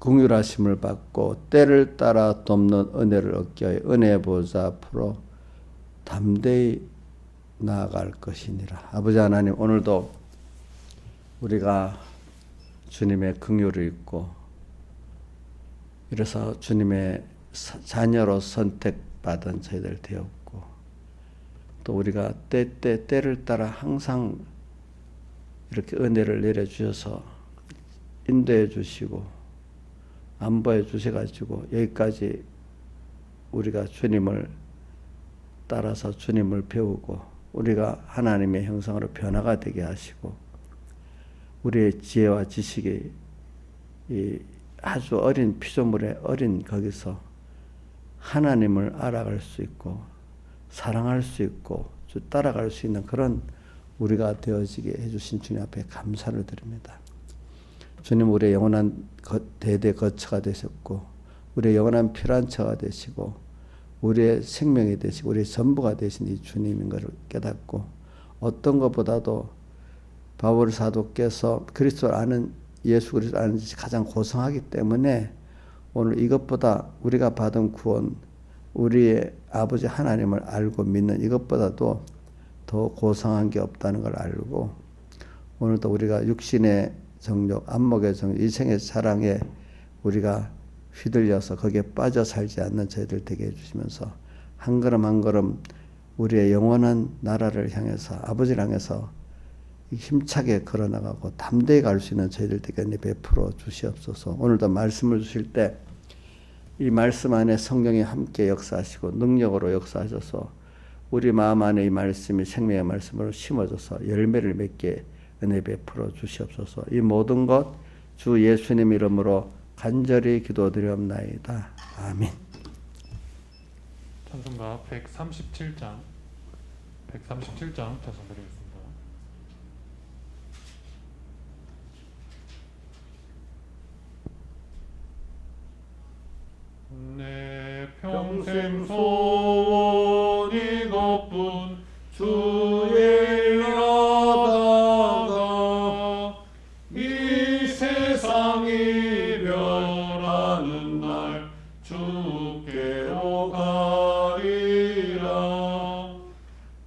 긍휼하심을 받고 때를 따라 돕는 은혜를 얻게 하여 은혜의 보좌 앞으로 담대히 나아갈 것이니라. 아버지 하나님, 오늘도 우리가 주님의 긍휼을 잊고 이래서 주님의 자녀로 선택받은 저희들 되었고, 또 우리가 때를 따라 항상 이렇게 은혜를 내려주셔서 인도해 주시고 안보해 주셔가지고 여기까지 우리가 주님을 따라서 주님을 배우고 우리가 하나님의 형상으로 변화가 되게 하시고, 우리의 지혜와 지식이 이 아주 어린 피조물의 어린 거기서 하나님을 알아갈 수 있고 사랑할 수 있고 따라갈 수 있는 그런 우리가 되어지게 해주신 주님 앞에 감사를 드립니다. 주님, 우리의 영원한 대대 거처가 되셨고 우리의 영원한 피난처가 되시고 우리의 생명이 되시고 우리의 전부가 되신 이 주님인 것을 깨닫고, 어떤 것보다도 바울 사도께서 그리스도를 아는, 예수 그리스도를 아는 것이 가장 고상하기 때문에 오늘 이것보다 우리가 받은 구원, 우리의 아버지 하나님을 알고 믿는 이것보다도 더 고상한 게 없다는 걸 알고, 오늘도 우리가 육신의 정욕, 안목의 정욕, 이생의 사랑에 우리가 휘둘려서 거기에 빠져 살지 않는 저희들 되게 해주시면서 한 걸음 한 걸음 우리의 영원한 나라를 향해서, 아버지를 향해서 힘차게 걸어나가고 담대히 갈 수 있는 저희들 되게 베풀어 주시옵소서. 오늘도 말씀을 주실 때 이 말씀 안에 성령이 함께 역사하시고 능력으로 역사하셔서 우리 마음 안에 이 말씀이 생명의 말씀으로 심어져서 열매를 맺게 은혜 베풀어 주시옵소서. 이 모든 것 주 예수님 이름으로 간절히 기도드리옵나이다. 아멘. 찬송가 137장 찬송드리겠습니다. 내 평생 소원 이것뿐, 주의 일하다가 이 세상 이별하는 날 주께로 가리라.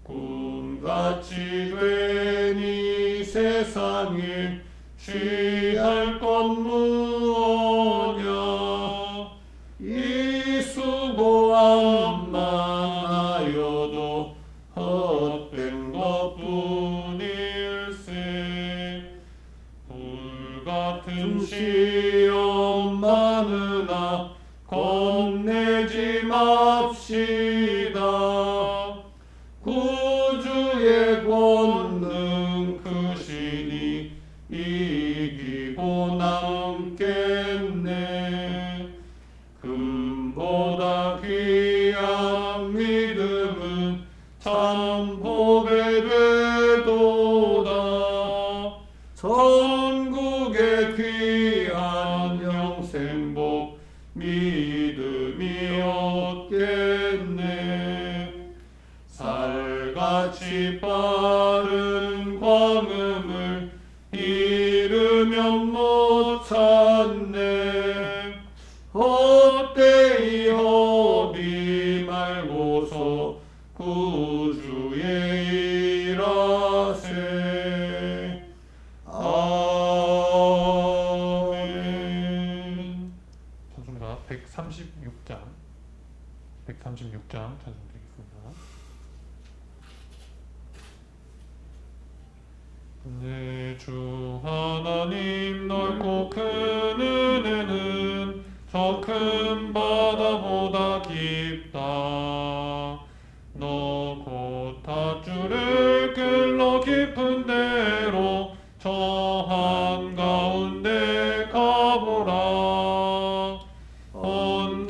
꿈같이 된 이 세상에 취할 것 무엇냐. 이 수고함만 하여도 헛된 것뿐일세. 불같은 시험 많으나 겁내지 맙시다. 구주의 권능 크시니 이기고 남겠네. 금보다 귀한 믿음은 참 복이 되도다. 천국의 귀한 영생복 믿음이 없겠네. 살같이 빠른 광음을 잃으면 못 찾네. 헛되이 어디 말고서 구주의 일하세. 아멘. 찬송가 136장 찬송드리겠습니다. 내 주 하나님, 넓고 큰 은혜는 저 큰 바다보다 깊다. 너 곧 닷줄을 끌러 깊은 데로 저 한가운데 가보라. 언덕을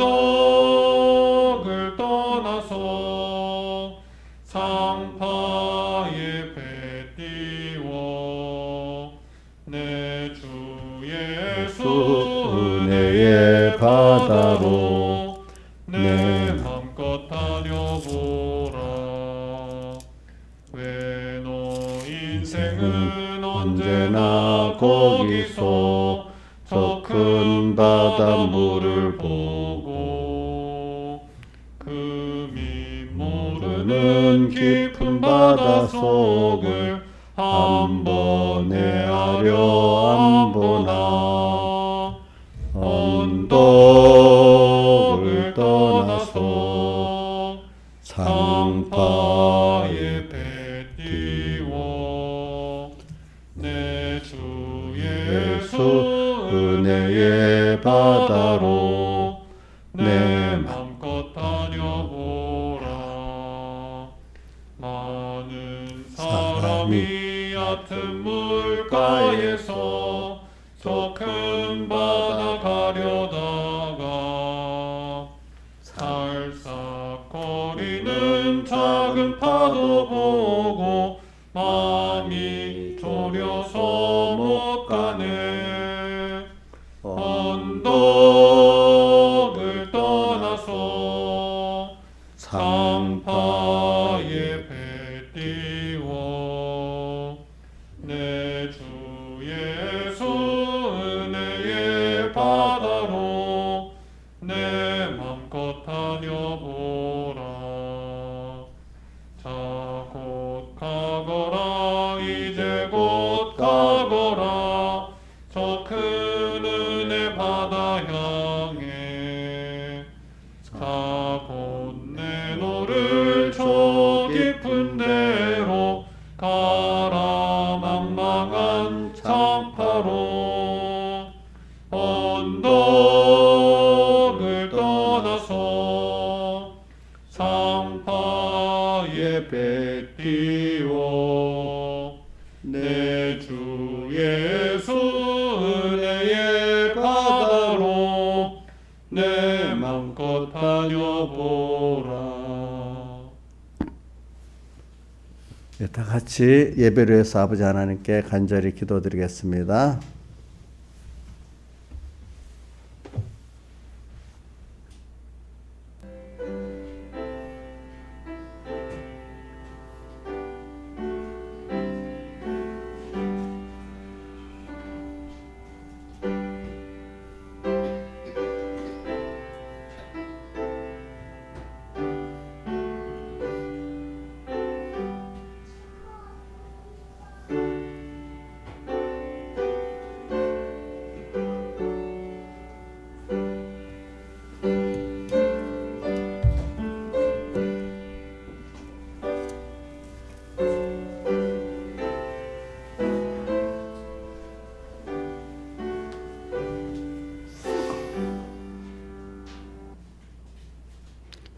떠나서 상파에 배 띄워 내 주 예수 은혜의 바다로 내 맘껏 다녀보라. 왜 너 인생은 언제나 거기서 저 큰 바닷물을 보고 금이 모르는 깊은 바닷속을 한 번에 하려 안보나 언덕을 떠나서 상파에 배 띄워 내 주 예수 은혜의 바다로 내 맘껏 다녀보라. 많은 사람이 얕은 물가에서 저 큰 바다 가려다가 살싹거리는 작은 파도 보고 마음이 졸여서 못 가네. 언덕을 떠나서 상파에 배 띄워 내 주 예수 은혜의 바다로 내 맘껏 다녀보라. 자 곧 가거라 이제 곧 가거라 저 큰 은혜 바다 향해. 자 곧 내노를 저 깊은 데로 가라 망망한 창파로 언덕을 떠나서 상파에 배 띄워 내 주 예수 은혜의 바다로 내 맘껏 다녀보라. 다 같이 예배를 위해서 아버지 하나님께 간절히 기도드리겠습니다.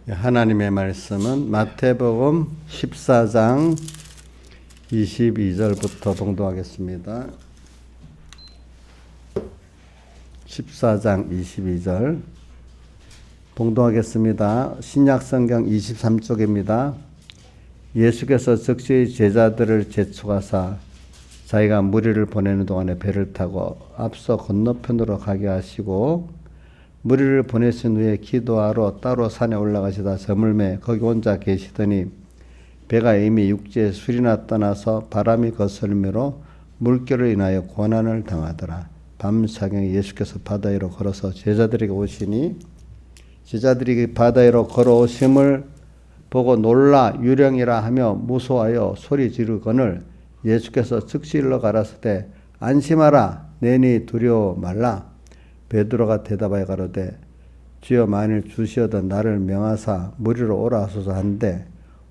하나님의 말씀은 마태복음 14장 22절부터 봉독하겠습니다. 14장 22절 봉독하겠습니다. 신약성경 23쪽입니다. 예수께서 즉시 제자들을 재촉하사 자기가 무리를 보내는 동안에 배를 타고 앞서 건너편으로 가게 하시고 무리를 보내신 후에 기도하러 따로 산에 올라가시다 저물매 거기 혼자 계시더니 배가 이미 육지에 술이나 떠나서 바람이 거슬미로 물결을 인하여 고난을 당하더라. 밤사경에 예수께서 바다 위로 걸어서 제자들에게 오시니 제자들이 바다 위로 걸어오심을 보고 놀라 유령이라 하며 무서워하여 소리 지르거늘 예수께서 즉시 일러 가라사대 안심하라 내니 두려워 말라. 베드로가 대답하여 가로되 주여 만일 주시어던 나를 명하사 무리로 오라 하소서 한데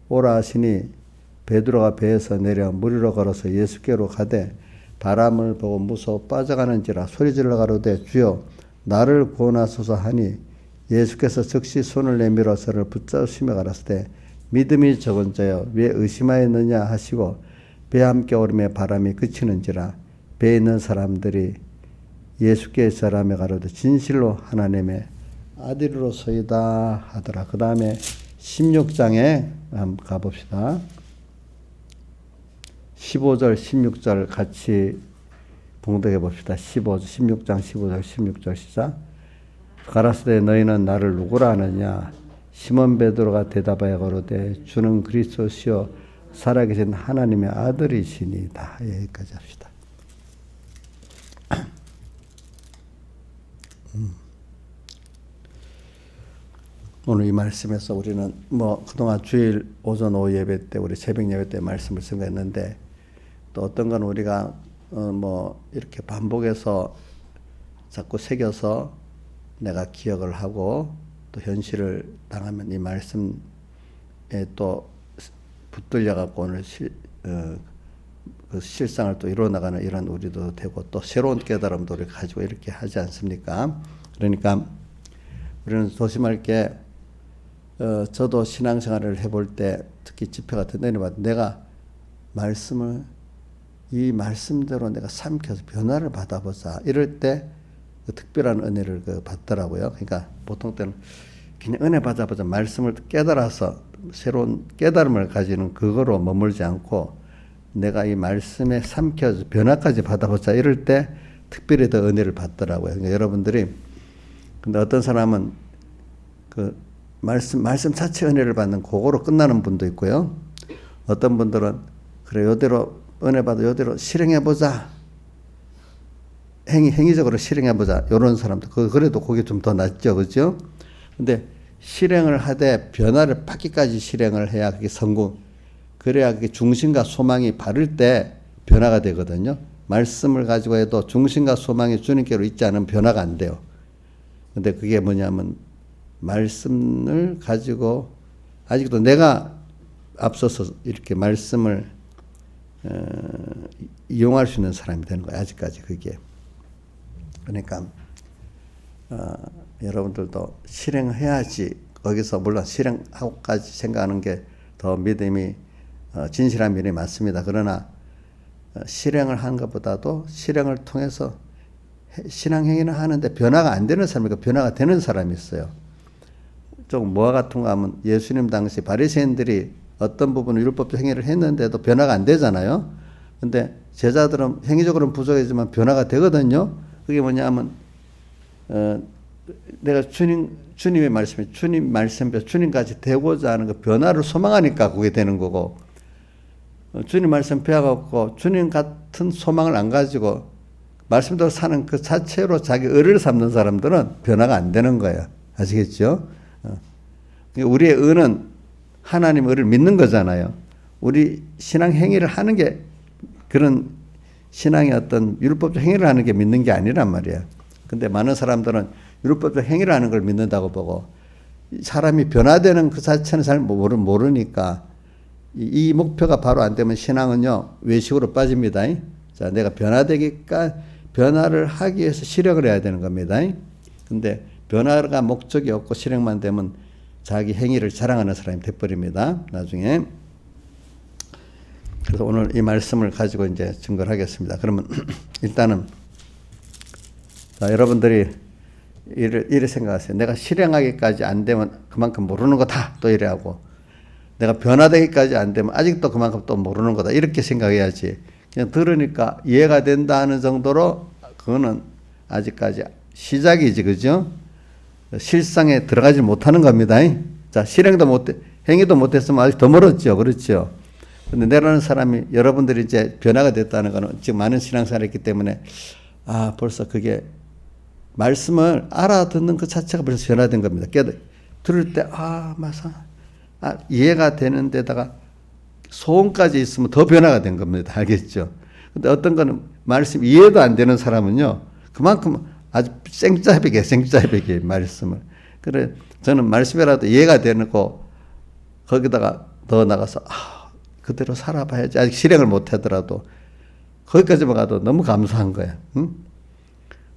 오라 하시니 베드로가 배에서 내려 무리로 걸어서 예수께로 가되 바람을 보고 무서워 빠져가는지라 소리질러 가로되 주여 나를 구원하소서 하니 예수께서 즉시 손을 내밀어 저를 붙잡으시며 가라사대 믿음이 적은 자여 왜 의심하였느냐 하시고 배 함께 오름에 바람이 그치는지라. 배에 있는 사람들이 예수께 절하며 가로되 진실로 하나님의 아들이로소이다 하더라. 그 다음에 16장에 한번 가봅시다. 15절 16절 같이 봉독해 봅시다. 16장 15절 16절 시작. 가라사대 너희는 나를 누구라 하느냐. 시몬 베드로가 대답하여 가로되 주는 그리스도시요 살아계신 하나님의 아들이시니이다. 여기까지 합시다. 오늘 이 말씀에서 우리는 그동안 주일 오전 오후 예배 때 우리 새벽 예배 때 말씀을 증거했는데 또 어떤 건 우리가 이렇게 반복해서 자꾸 새겨서 내가 기억을 하고 또 현실을 당하면 이 말씀에 또 붙들려 갖고 오늘 그 실상을 또 이루어 나가는 이런 우리도 되고 또 새로운 깨달음도 우리 가지고 이렇게 하지 않습니까? 그러니까 우리는 조심할 게 저도 신앙생활을 해볼 때 특히 집회 같은 데 내가 말씀을 이 말씀대로 내가 삼켜서 변화를 받아보자 이럴 때 그 특별한 은혜를 받더라고요. 그러니까 보통 때는 그냥 은혜 받아보자 말씀을 깨달아서 새로운 깨달음을 가지는 그거로 머물지 않고 내가 이 말씀에 삼켜서 변화까지 받아보자 이럴 때 특별히 더 은혜를 받더라고요. 그러니까 여러분들이 근데 어떤 사람은 그 말씀 자체 은혜를 받는 그거로 끝나는 분도 있고요. 어떤 분들은 그래 요대로 은혜 받아 요대로 실행해보자 행위적으로 실행해보자 이런 사람들 그래도 그게 좀 더 낫죠, 그렇죠? 근데 실행을 하되 변화를 받기까지 실행을 해야 그게 성공. 그래야 그게 중심과 소망이 바를 때 변화가 되거든요. 말씀을 가지고 해도 중심과 소망이 주님께로 있지 않으면 변화가 안 돼요. 근데 그게 뭐냐면 말씀을 가지고 아직도 내가 앞서서 이렇게 말씀을 이용할 수 있는 사람이 되는 거예요. 아직까지 그게. 그러니까 여러분들도 실행해야지 거기서 물론 실행하고까지 생각하는 게 더 믿음이 진실한 믿음이 맞습니다. 그러나 실행을 하는 것보다도 실행을 통해서 신앙행위는 하는데 변화가 안 되는 사람이고 변화가 되는 사람이 있어요. 좀 뭐와 같은가 하면 예수님 당시 바리새인들이 어떤 부분은 율법적 행위를 했는데도 변화가 안 되잖아요. 근데 제자들은 행위적으로는 부족하지만 변화가 되거든요. 그게 뭐냐면 내가 주님의 말씀에 주님 말씀에 주님까지 되고자 하는 그 변화를 소망하니까 그게 되는 거고 주님 말씀 배워갖고 주님 같은 소망을 안 가지고 말씀대로 사는 그 자체로 자기 의를 삼는 사람들은 변화가 안 되는 거예요. 아시겠죠? 우리의 의는 하나님의 의를 믿는 거잖아요. 우리 신앙 행위를 하는 게 그런 신앙의 어떤 율법적 행위를 하는 게 믿는 게 아니란 말이에요. 근데 많은 사람들은 율법적 행위를 하는 걸 믿는다고 보고 사람이 변화되는 그 자체는 잘 모르니까 이 목표가 바로 안 되면 신앙은요 외식으로 빠집니다. 자, 내가 변화를 하기 위해서 실행을 해야 되는 겁니다. 근데 변화가 목적이 없고 실행만 되면 자기 행위를 자랑하는 사람이 돼버립니다. 나중에. 그래서 오늘 이 말씀을 가지고 이제 증거를 하겠습니다. 그러면 일단은 자, 여러분들이 이래 생각하세요. 내가 실행하기까지 안 되면 그만큼 모르는 거다. 또 이래 하고 내가 변화되기까지 안 되면 아직도 그만큼 또 모르는 거다. 이렇게 생각해야지. 그냥 들으니까 이해가 된다 하는 정도로 그거는 아직까지 시작이지, 그죠? 실상에 들어가지 못하는 겁니다. 자, 실행도 행위도 못했으면 아직 더 멀었죠. 그렇죠? 근데 내라는 사람이 여러분들이 이제 변화가 됐다는 거는 지금 많은 신앙생활을 했기 때문에 벌써 그게 말씀을 알아듣는 그 자체가 벌써 변화된 겁니다. 들을 때 맞아. 이해가 되는 데다가 소원까지 있으면 더 변화가 된 겁니다. 알겠죠? 근데 어떤 거는 말씀 이해도 안 되는 사람은요. 그만큼 아주 생짜배기 말씀을. 그래 저는 말씀이라도 이해가 되고 거기다가 더 나가서 그대로 살아봐야지. 아직 실행을 못 하더라도 거기까지만 가도 너무 감사한 거야. 응?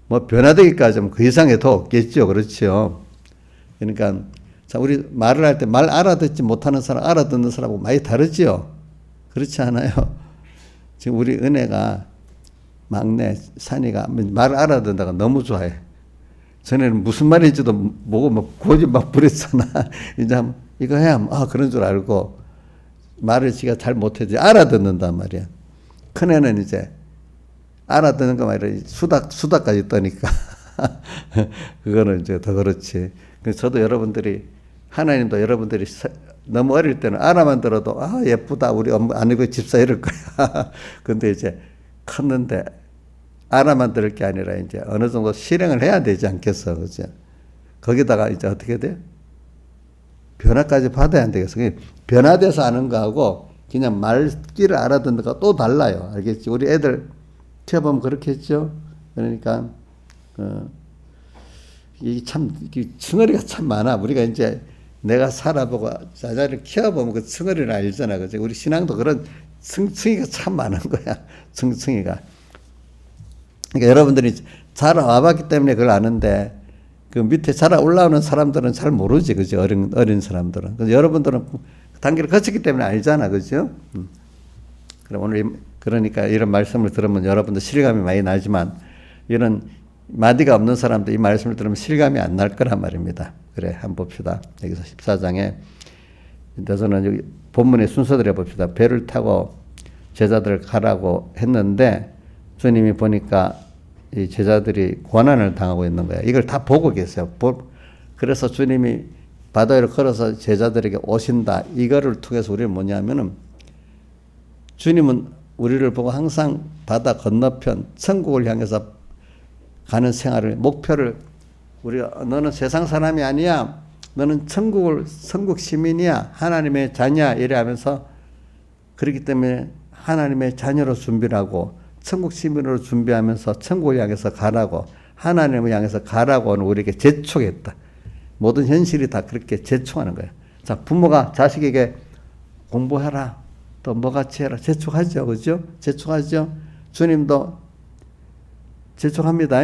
뭐 변화되기까지는 그 이상의 더 없겠죠. 그렇죠. 그러니까 자, 우리 말을 할 때 말 알아듣지 못하는 사람, 알아듣는 사람하고 많이 다르지요. 그렇지 않아요? 지금 우리 은혜가 막내 산이가 말을 알아듣는다가 너무 좋아해. 전에는 무슨 말인지도 모르고 막 고집 막 부렸잖아. 이제 이거 해야 그런 줄 알고 말을 지가 잘 못해도 알아듣는단 말이야. 큰애는 이제 알아듣는 거 말이야. 수다까지 떠니까. 그거는 이제 더 그렇지. 그래서 저도 여러분들이 하나님도 여러분들이 너무 어릴 때는 알아만 들어도 예쁘다 우리 엄마 아니고 집사 이럴 거야. 근데 이제 컸는데 알아만 들을 게 아니라 이제 어느 정도 실행을 해야 되지 않겠어, 그죠? 거기다가 이제 어떻게 돼? 변화까지 받아야 안 되겠어. 변화돼서 아는 거하고 그냥 말귀를 알아듣는 거가 또 달라요. 알겠지? 우리 애들 키워보면 그렇게 했죠? 그러니까, 이 참, 층어리가 참 많아. 우리가 이제 내가 살아보고 자자를 키워보면 그 층어리를 알잖아. 그죠? 우리 신앙도 그런 층층이가 참 많은 거야. 층층이가. 그러니까 여러분들이 자라와봤기 때문에 그걸 아는데, 그 밑에 자라 올라오는 사람들은 잘 모르지. 그죠? 어린 사람들은. 그래서 여러분들은 단계를 거쳤기 때문에 알잖아. 그죠? 그럼 오늘, 그러니까 이런 말씀을 들으면 여러분들 실감이 많이 나지만, 이런 마디가 없는 사람도 이 말씀을 들으면 실감이 안 날 거란 말입니다. 그래, 한번 봅시다. 여기서 14장에. 저는 여기 본문의 순서대로 봅시다. 배를 타고 제자들을 가라고 했는데, 주님이 보니까 이 제자들이 고난을 당하고 있는 거예요. 이걸 다 보고 계세요. 그래서 주님이 바다 위로 걸어서 제자들에게 오신다. 이거를 통해서 우리는 뭐냐면은, 주님은 우리를 보고 항상 바다 건너편 천국을 향해서 가는 생활을, 목표를, 우리가 너는 세상 사람이 아니야, 너는 천국 시민이야, 하나님의 자녀야, 이래 하면서, 그렇기 때문에 하나님의 자녀로 준비를 하고 천국 시민으로 준비하면서 천국을 향해서 가라고, 하나님을 향해서 가라고는 우리에게 재촉했다. 모든 현실이 다 그렇게 재촉하는 거예요. 자, 부모가 자식에게 공부해라, 또 뭐같이 해라, 재촉하죠. 그죠? 재촉하죠. 주님도 재촉합니다.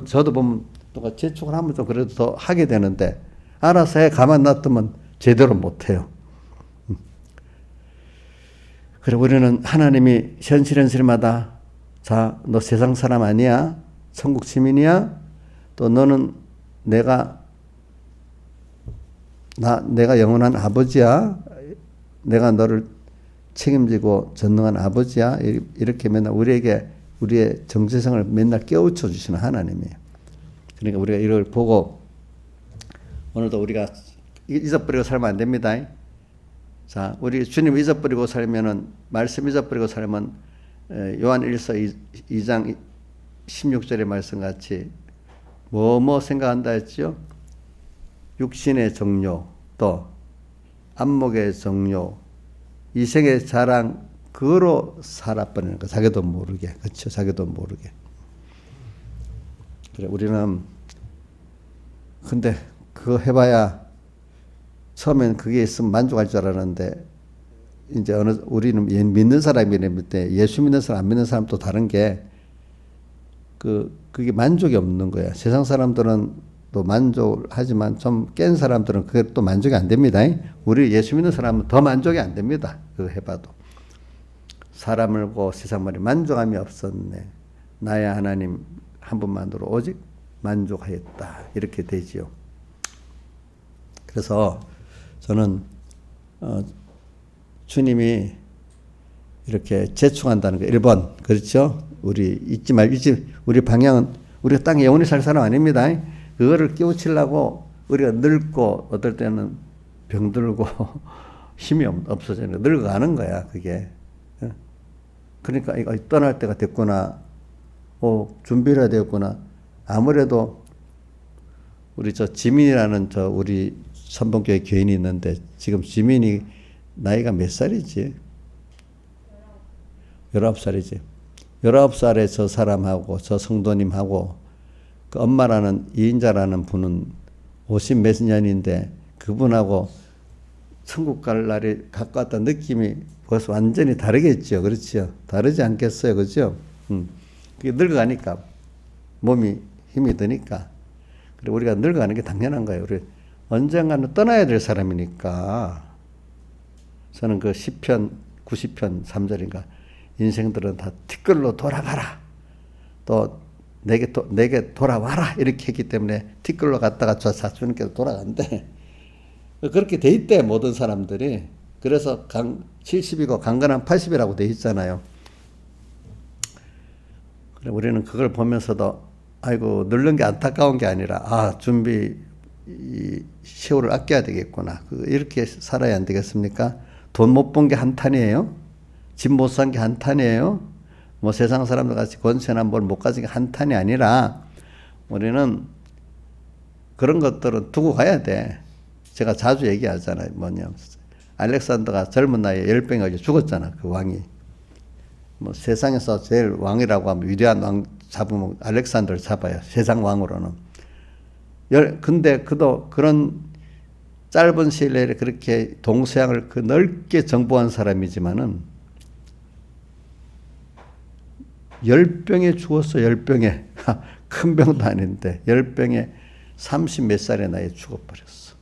저도 보면 또 재촉을 하면 좀 그래도 더 하게 되는데, 알아서 해 가만 놔두면 제대로 못해요. 그래, 우리는 하나님이 현실마다, 자, 너 세상 사람 아니야? 천국 시민이야? 또 너는 내가 영원한 아버지야? 내가 너를 책임지고 전능한 아버지야? 이렇게 맨날 우리에게 우리의 정체성을 맨날 깨우쳐 주시는 하나님이에요. 그러니까 우리가 이걸 보고 오늘도 우리가 잊어버리고 살면 안 됩니다. 자, 우리 주님 잊어버리고 살면은, 말씀 잊어버리고 살면, 요한 1서 2장 16절의 말씀 같이 뭐 생각한다 했죠? 육신의 정욕, 또 안목의 정욕, 이생의 자랑, 그거로 살아버리는 거. 자기도 모르게. 그렇죠? 자기도 모르게. 그래, 우리는 근데 그거 해봐야 처음엔 그게 있으면 만족할 줄 알았는데, 이제 우리는 믿는 사람이 때 예수 믿는 사람, 안 믿는 사람 또 다른 게, 그게 만족이 없는 거야. 세상 사람들은 또 만족을 하지만 좀 깬 사람들은 그게 또 만족이 안 됩니다. 우리 예수 믿는 사람은 더 만족이 안 됩니다. 그거 해봐도. 사람을 보고 세상 말이 만족함이 없었네. 나의 하나님 한 분만으로 오직 만족하였다. 이렇게 되지요. 그래서 저는 주님이 이렇게 재촉한다는 거 1번, 그렇죠? 우리 방향은, 우리가 땅에 영원히 살 사람 아닙니다. 그거를 깨우치려고 우리가 늙고 어떨 때는 병들고 힘이 없어지는, 늙어가는 거야 그게. 그러니까 이거 떠날 때가 됐구나, 준비를 해야 되겠구나. 아무래도 우리 지민이라는 우리 선봉교회 교인이 있는데, 지금 지민이 나이가 몇 살이지? 19살이지. 19살에 저 사람하고 저 성도님하고 그 엄마라는 이인자라는 분은 50 몇 년인데, 그분하고 천국 갈 날이 가까웠다는 느낌이 벌써 완전히 다르겠죠. 그렇죠? 다르지 않겠어요. 그죠? 그게 늙어가니까, 몸이 힘이 드니까. 그리고 우리가 늙어가는 게 당연한 거예요. 우리 언젠가는 떠나야 될 사람이니까. 저는 그 10편, 90편 3절인가, 인생들은 다 티끌로 돌아가라, 또 내게 돌아와라, 이렇게 했기 때문에 티끌로 갔다가 저 사주님께서 돌아간대. 그렇게 돼 있대, 모든 사람들이. 그래서 70이고 강건한 80이라고 돼 있잖아요. 그래, 우리는 그걸 보면서도 아이고, 늙는 게 안타까운 게 아니라, 이 세월을 아껴야 되겠구나, 이렇게 살아야 안 되겠습니까? 돈 못 번 게 한탄이에요? 집 못 산 게 한탄이에요? 뭐 세상 사람들 같이 권세나 뭘 못 가진 게 한탄이 아니라 우리는 그런 것들은 두고 가야 돼. 제가 자주 얘기하잖아요. 뭐냐면 알렉산더가 젊은 나이에 열병에 걸려 죽었잖아. 그 왕이. 뭐 세상에서 제일 왕이라고 하면 위대한 왕 잡으면 알렉산더를 잡아요. 세상 왕으로는. 근데 그도 그런 짧은 시일 내에 그렇게 동서양을 그 넓게 정복한 사람이지만은 열병에 죽었어. 열병에. 큰 병도 아닌데 열병에 30 몇 살의 나이에 죽어버렸어.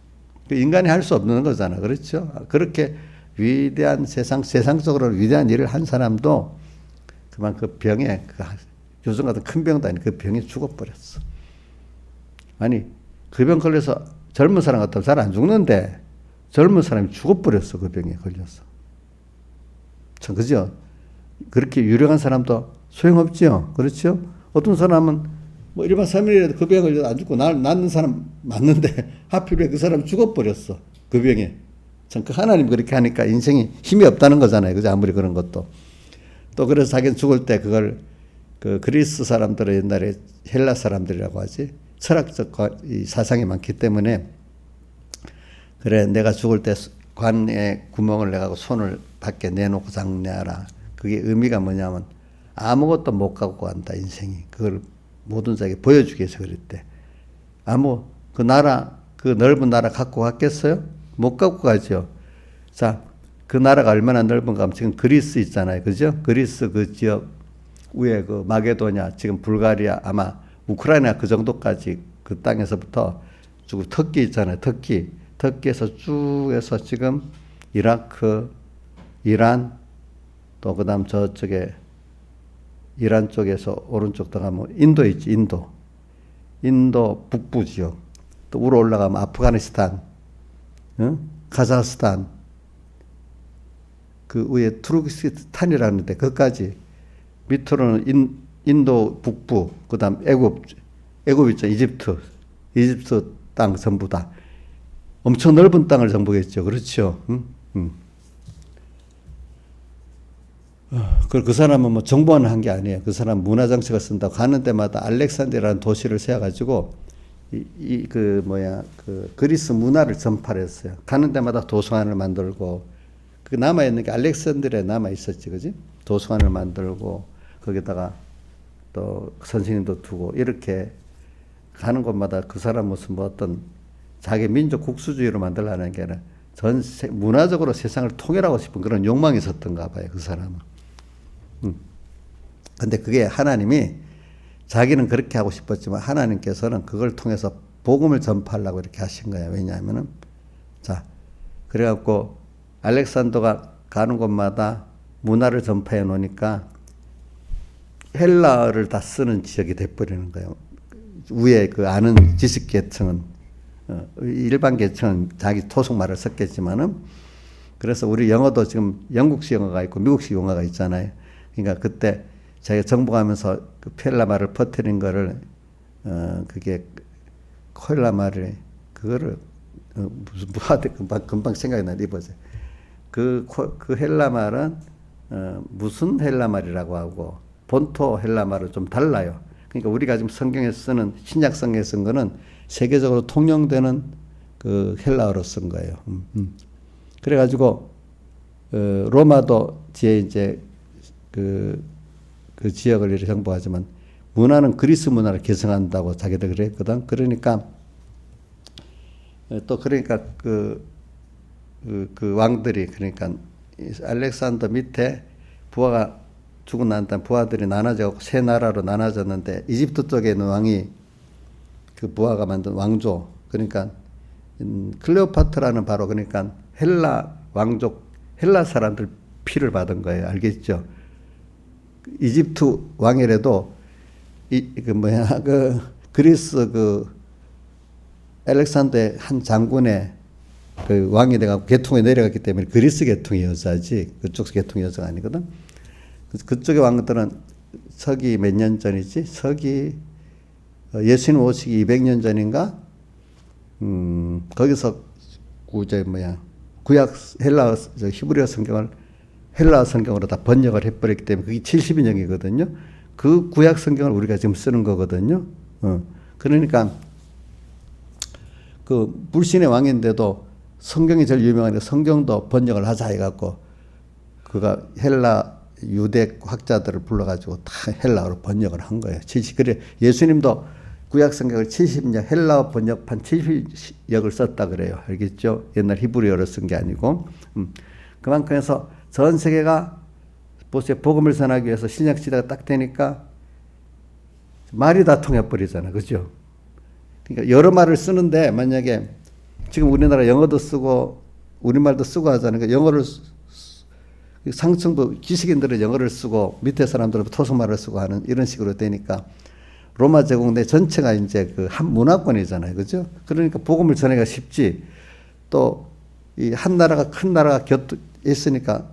그 인간이 할 수 없는 거잖아. 그렇죠? 그렇게 위대한 세상적으로 위대한 일을 한 사람도 그만 그 병에, 요즘 같은 큰 병도 아니고 그 병에 죽어버렸어. 아니, 그 병 걸려서 젊은 사람 같으면 잘 안 죽는데 젊은 사람이 죽어버렸어. 그 병에 걸려서. 참, 그죠? 그렇게 유력한 사람도 소용없죠. 그렇죠? 어떤 사람은 뭐 일반 사람이라도 그 병에 걸려서 안 죽고 낫는 사람 맞는데 하필 왜 그 사람 죽어버렸어. 그 병에. 참, 그 하나님 그렇게 하니까 인생이 힘이 없다는 거잖아요. 그죠? 아무리 그런 것도. 또 그래서 자기는 죽을 때 그걸 그 그리스 사람들은 옛날에 헬라 사람들이라고 하지. 철학적 이 사상이 많기 때문에 그래 내가 죽을 때 관에 구멍을 내가고 손을 밖에 내놓고 장례하라. 그게 의미가 뭐냐면 아무것도 못 갖고 간다 인생이. 그걸 모든 자에게 보여주기 위해서 그랬대. 그 나라 그 넓은 나라 갖고 갔겠어요? 못 갖고 가죠. 자, 그 나라가 얼마나 넓은가 하면 지금 그리스 있잖아요. 그죠? 그리스 그 지역 위에 그 마게도냐 지금 불가리아 아마 우크라이나 그 정도까지 그 땅에서부터 쭉 터키 있잖아요. 터키에서 쭉 해서 지금 이라크, 이란, 또 그 다음 저쪽에 이란 쪽에서 오른쪽 들어가면 인도 있지, 인도 북부 지역. 또 위로 올라가면 아프가니스탄, 카자흐스탄, 그 위에 투르키스탄이라는데 그것까지 밑으로는 인도 북부, 그 다음 애굽 있죠. 이집트 땅 전부 다. 엄청 넓은 땅을 정복했죠. 그렇죠. 그 사람은 뭐 정보는 한 게 아니에요. 그 사람 문화정책을 쓴다고 가는 데마다 알렉산드리아라는 도시를 세워가지고 그 그리스 문화를 전파를 했어요. 가는 데마다 도서관을 만들고 그 남아있는 게 알렉산드리아에 남아있었지. 그지? 도서관을 만들고 거기다가 또 선생님도 두고 이렇게 가는 곳마다 그 사람 무슨 뭐 어떤 자기 민족 국수주의로 만들려는 게 아니라 문화적으로 세상을 통일하고 싶은 그런 욕망이 있었던가 봐요. 그 사람은. 근데 그게 하나님이 자기는 그렇게 하고 싶었지만 하나님께서는 그걸 통해서 복음을 전파하려고 이렇게 하신 거예요. 왜냐하면은 자, 그래갖고 알렉산더가 가는 곳마다 문화를 전파해 놓으니까 헬라어를 다 쓰는 지역이 돼버리는 거예요. 위에 그 아는 지식 계층은 일반 계층은 자기 토속말을 썼겠지만은 그래서 우리 영어도 지금 영국식 영어가 있고 미국식 영어가 있잖아요. 그러니까 그때 자기가 정복하면서 그 헬라말을 퍼뜨린 거를 그게 헬라말을 그거를 무슨 무화대 금방 생각이 나는데 보세요. 그 헬라말은 무슨 헬라말이라고 하고 본토 헬라말은 좀 달라요. 그러니까 우리가 지금 성경에 쓰는 신약 성경에 쓴 거는 세계적으로 통용되는 그 헬라어로 쓴 거예요. 그래가지고 로마도 뒤에 이제 그 지역을 이렇게 정복하지만 문화는 그리스 문화를 계승한다고 자기들 그랬거든. 그러니까 또 그러니까 그 왕들이 그러니까 알렉산더 밑에 부하가 죽고 난 다음 부하들이 나눠져 세 나라로 나눠졌는데 이집트 쪽에 있는 왕이 그 부하가 만든 왕조 그러니까 클레오파트라는 바로 그러니까 헬라 왕족 헬라 사람들 피를 받은 거예요. 알겠죠? 이집트 왕이라도 그리스 알렉산더의 한 장군의 그 왕이 돼가 계통에 내려갔기 때문에 그리스 계통의 여자지 그쪽 계통의 여자가 아니거든. 그쪽의 왕들은 서기 몇 년 전이지? 서기 예수님 오시기 200년 전인가? 거기서 구약 헬라 히브리어 성경을 헬라어 성경으로 다 번역을 해버렸기 때문에 그게 70인역이거든요. 그 구약 성경을 우리가 지금 쓰는 거거든요. 그러니까 그 불신의 왕인데도 성경이 제일 유명하니까 성경도 번역을 하자 해갖고 그가 헬라 유대 학자들을 불러가지고 다 헬라어로 번역을 한 거예요. 그래 예수님도 구약 성경을 70역 헬라어 번역판 70역을 썼다 그래요. 알겠죠? 옛날 히브리어로 쓴 게 아니고 그만큼 해서 전 세계가 보세요. 복음을 전하기 위해서 신약 시대가 딱 되니까 말이 다 통해 버리잖아, 그죠? 그러니까 여러 말을 쓰는데 만약에 지금 우리나라 영어도 쓰고 우리말도 쓰고 하잖아요. 그러니까 영어를 상층부 지식인들은 영어를 쓰고 밑에 사람들은 토속말을 쓰고 하는 이런 식으로 되니까 로마 제국내 전체가 이제 그 한 문화권이잖아요, 그죠? 그러니까 복음을 전하기가 쉽지. 또 이 한 나라가 큰 나라가 있으니까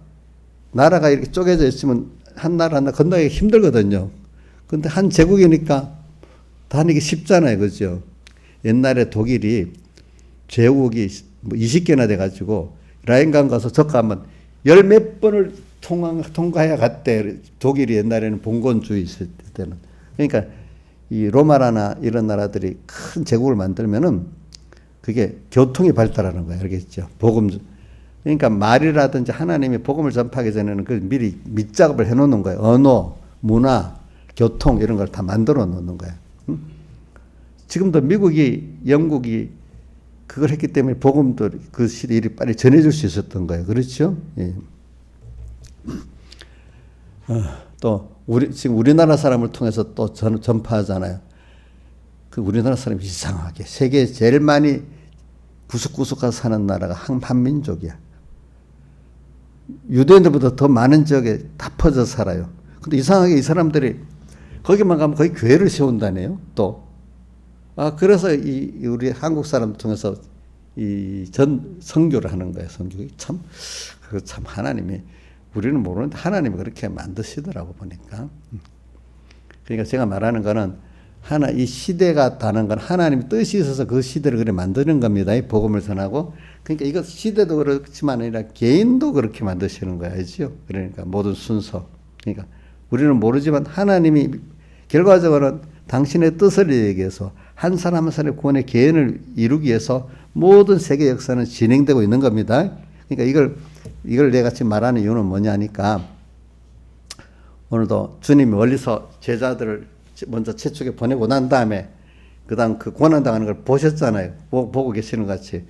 나라가 이렇게 쪼개져 있으면 한 나라 하나 건너기 힘들거든요. 근데 한 제국이니까 다니기 쉽잖아요, 그죠? 옛날에 독일이 제국이 뭐 20개나 돼가지고 라인강 가서 적하면 열 몇 번을 통과해야 갔대. 독일이 옛날에는 봉건주의 있을 때는. 그러니까 이 로마나 이런 나라들이 큰 제국을 만들면은 그게 교통이 발달하는 거예요. 알겠죠? 복음. 그러니까 말이라든지 하나님이 복음을 전파하기 전에는 그 미리 밑작업을 해 놓는 거예요. 언어, 문화, 교통 이런 걸 다 만들어 놓는 거예요. 지금도 미국이, 영국이 그걸 했기 때문에 복음도 그 시대에 빨리 전해줄 수 있었던 거예요. 그렇죠? 예. 또 지금 우리나라 사람을 통해서 또 전파하잖아요. 그 우리나라 사람이 이상하게 세계에 제일 많이 구석구석 가서 사는 나라가 한민족이야. 유대인들보다 더 많은 지역에 다 퍼져 살아요. 근데 이상하게 이 사람들이 거기만 가면 거의 교회를 세운다네요. 또 그래서 우리 한국 사람 통해서 선교를 하는 거예요. 선교. 참 하나님이 우리는 모르는데 하나님이 그렇게 만드시더라고 보니까. 그러니까 제가 말하는 거는 이 시대가 다는 건 하나님 뜻이 있어서 그 시대를 그래 만드는 겁니다. 이 복음을 전하고. 그러니까 이거 시대도 그렇지만 아니라 개인도 그렇게 만드시는 거야, 알죠? 그러니까 모든 순서. 그러니까 우리는 모르지만 하나님이 결과적으로는 당신의 뜻을 얘기해서 한 사람 한 사람의 구원의 개인을 이루기 위해서 모든 세계 역사는 진행되고 있는 겁니다. 그러니까 이걸 내가 지금 말하는 이유는 뭐냐니까 오늘도 주님이 멀리서 제자들을 먼저 채축에 보내고 난 다음에 그다음 그 고난당하는 걸 보셨잖아요. 보고 계시는 것 같이.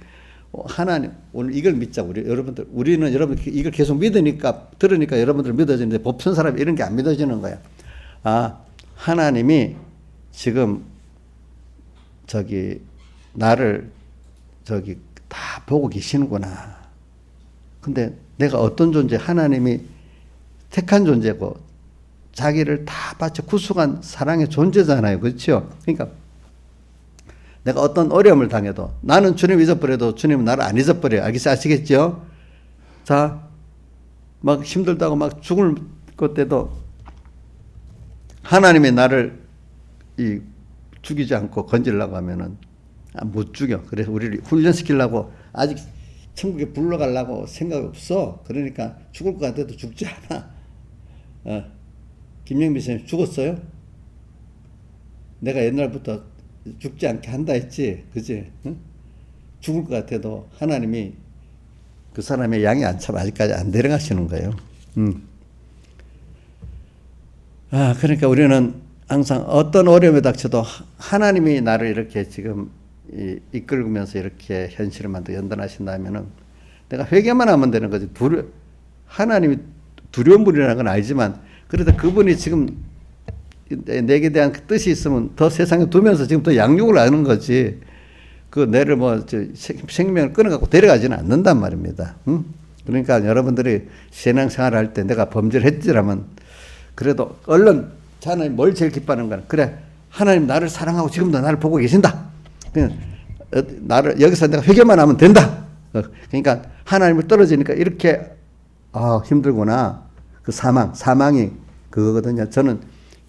하나님 오늘 이걸 믿자. 우리는 여러분 이걸 계속 들으니까 여러분들 믿어지는데 법선 사람이 이런 게 안 믿어지는 거야. 하나님이 지금 나를 다 보고 계시는구나. 근데 내가 어떤 존재, 하나님이 택한 존재고 자기를 다 바쳐 구속한 사랑의 존재잖아요. 그렇죠? 그러니까 내가 어떤 어려움을 당해도 나는 주님 잊어버려도 주님은 나를 안 잊어버려요. 아시겠죠? 자, 막 힘들다고 막 죽을 것 때도 하나님이 나를 죽이지 않고 건지려고 하면은 못 죽여. 그래서 우리를 훈련시키려고 아직 천국에 불러가려고 생각이 없어. 그러니까 죽을 것 같아도 죽지 않아. 김영미 선생님 죽었어요? 내가 옛날부터 죽지 않게 한다 했지. 그지? 응? 죽을 것 같아도 하나님이 그 사람의 양이 안 참 아직까지 안 데려가시는 거예요. 그러니까 우리는 항상 어떤 어려움에 닥쳐도 하나님이 나를 이렇게 지금 이끌면서 이렇게 현실을 연단하신다면은 내가 회개만 하면 되는 거지. 하나님이 두려운 분이라는 건 알지만 그래도 그분이 지금 내게 대한 뜻이 있으면 더 세상에 두면서 지금 더 양육을 하는 거지. 그 내를 생명을 끊어갖고 데려가지는 않는단 말입니다. 응? 그러니까 여러분들이 신앙생활을 할 때 내가 범죄를 했지라면 그래도 얼른 자는 뭘 제일 기뻐하는 거야. 그래, 하나님 나를 사랑하고 지금도 나를 보고 계신다. 나를 여기서 내가 회개만 하면 된다. 그러니까 하나님을 떨어지니까 이렇게 힘들구나. 그 사망이 그거거든요. 저는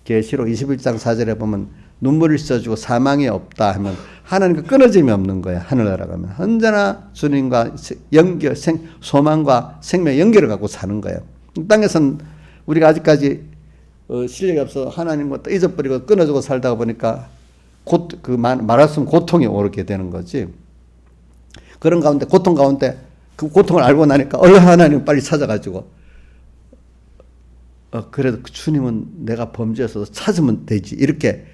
계시록 21장 4절에 보면 눈물을 씻어주고 사망이 없다 하면 하나님과 끊어짐이 없는 거야. 하늘나라 가면 언제나 주님과 소망과 생명 연결을 갖고 사는 거예요. 땅에선 우리가 아직까지 실력이 없어 하나님 것도 잊어버리고 끊어주고 살다가 보니까 말할 수 없는 고통이 오르게 되는 거지. 그런 가운데, 고통 가운데 그 고통을 알고 나니까 얼른 하나님 빨리 찾아가지고 그래도 주님은 내가 범죄해서 찾으면 되지. 이렇게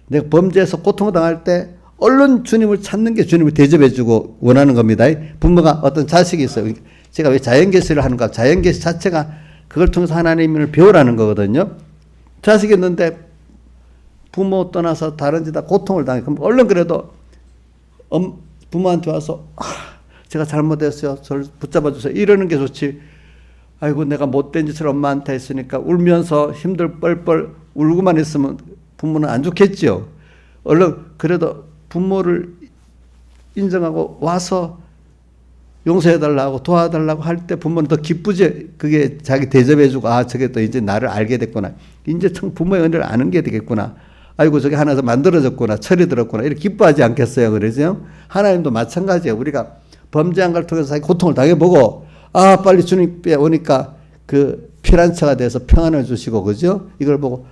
내가 범죄해서 고통을 당할 때 얼른 주님을 찾는 게 주님을 대접해주고 원하는 겁니다. 부모가 어떤 자식이 있어요. 제가 왜 자연계시를 하는가? 자연계시 자체가 그걸 통해서 하나님을 배우라는 거거든요. 자식이 있는데 부모 떠나서 다른 데다 고통을 당해. 그럼 얼른 그래도 부모한테 와서 제가 잘못했어요. 저를 붙잡아 주세요. 이러는 게 좋지. 아이고 내가 못된 짓을 엄마한테 했으니까 울면서 힘들 뻘뻘 울고만 있으면 부모는 안 좋겠죠. 얼른 그래도 부모를 인정하고 와서 용서해달라고 도와달라고 할 때 부모는 더 기쁘지. 그게 자기 대접해주고 저게 또 이제 나를 알게 됐구나. 이제 참 부모의 은혜를 아는 게 되겠구나. 아이고 저게 하나에서 만들어졌구나. 철이 들었구나. 이렇게 기뻐하지 않겠어요. 그러죠? 하나님도 마찬가지예요. 우리가 범죄한 걸 통해서 자기 고통을 당해보고 빨리 주님께 오니까 그 피난처가 돼서 평안을 주시고 그죠? 이걸 보고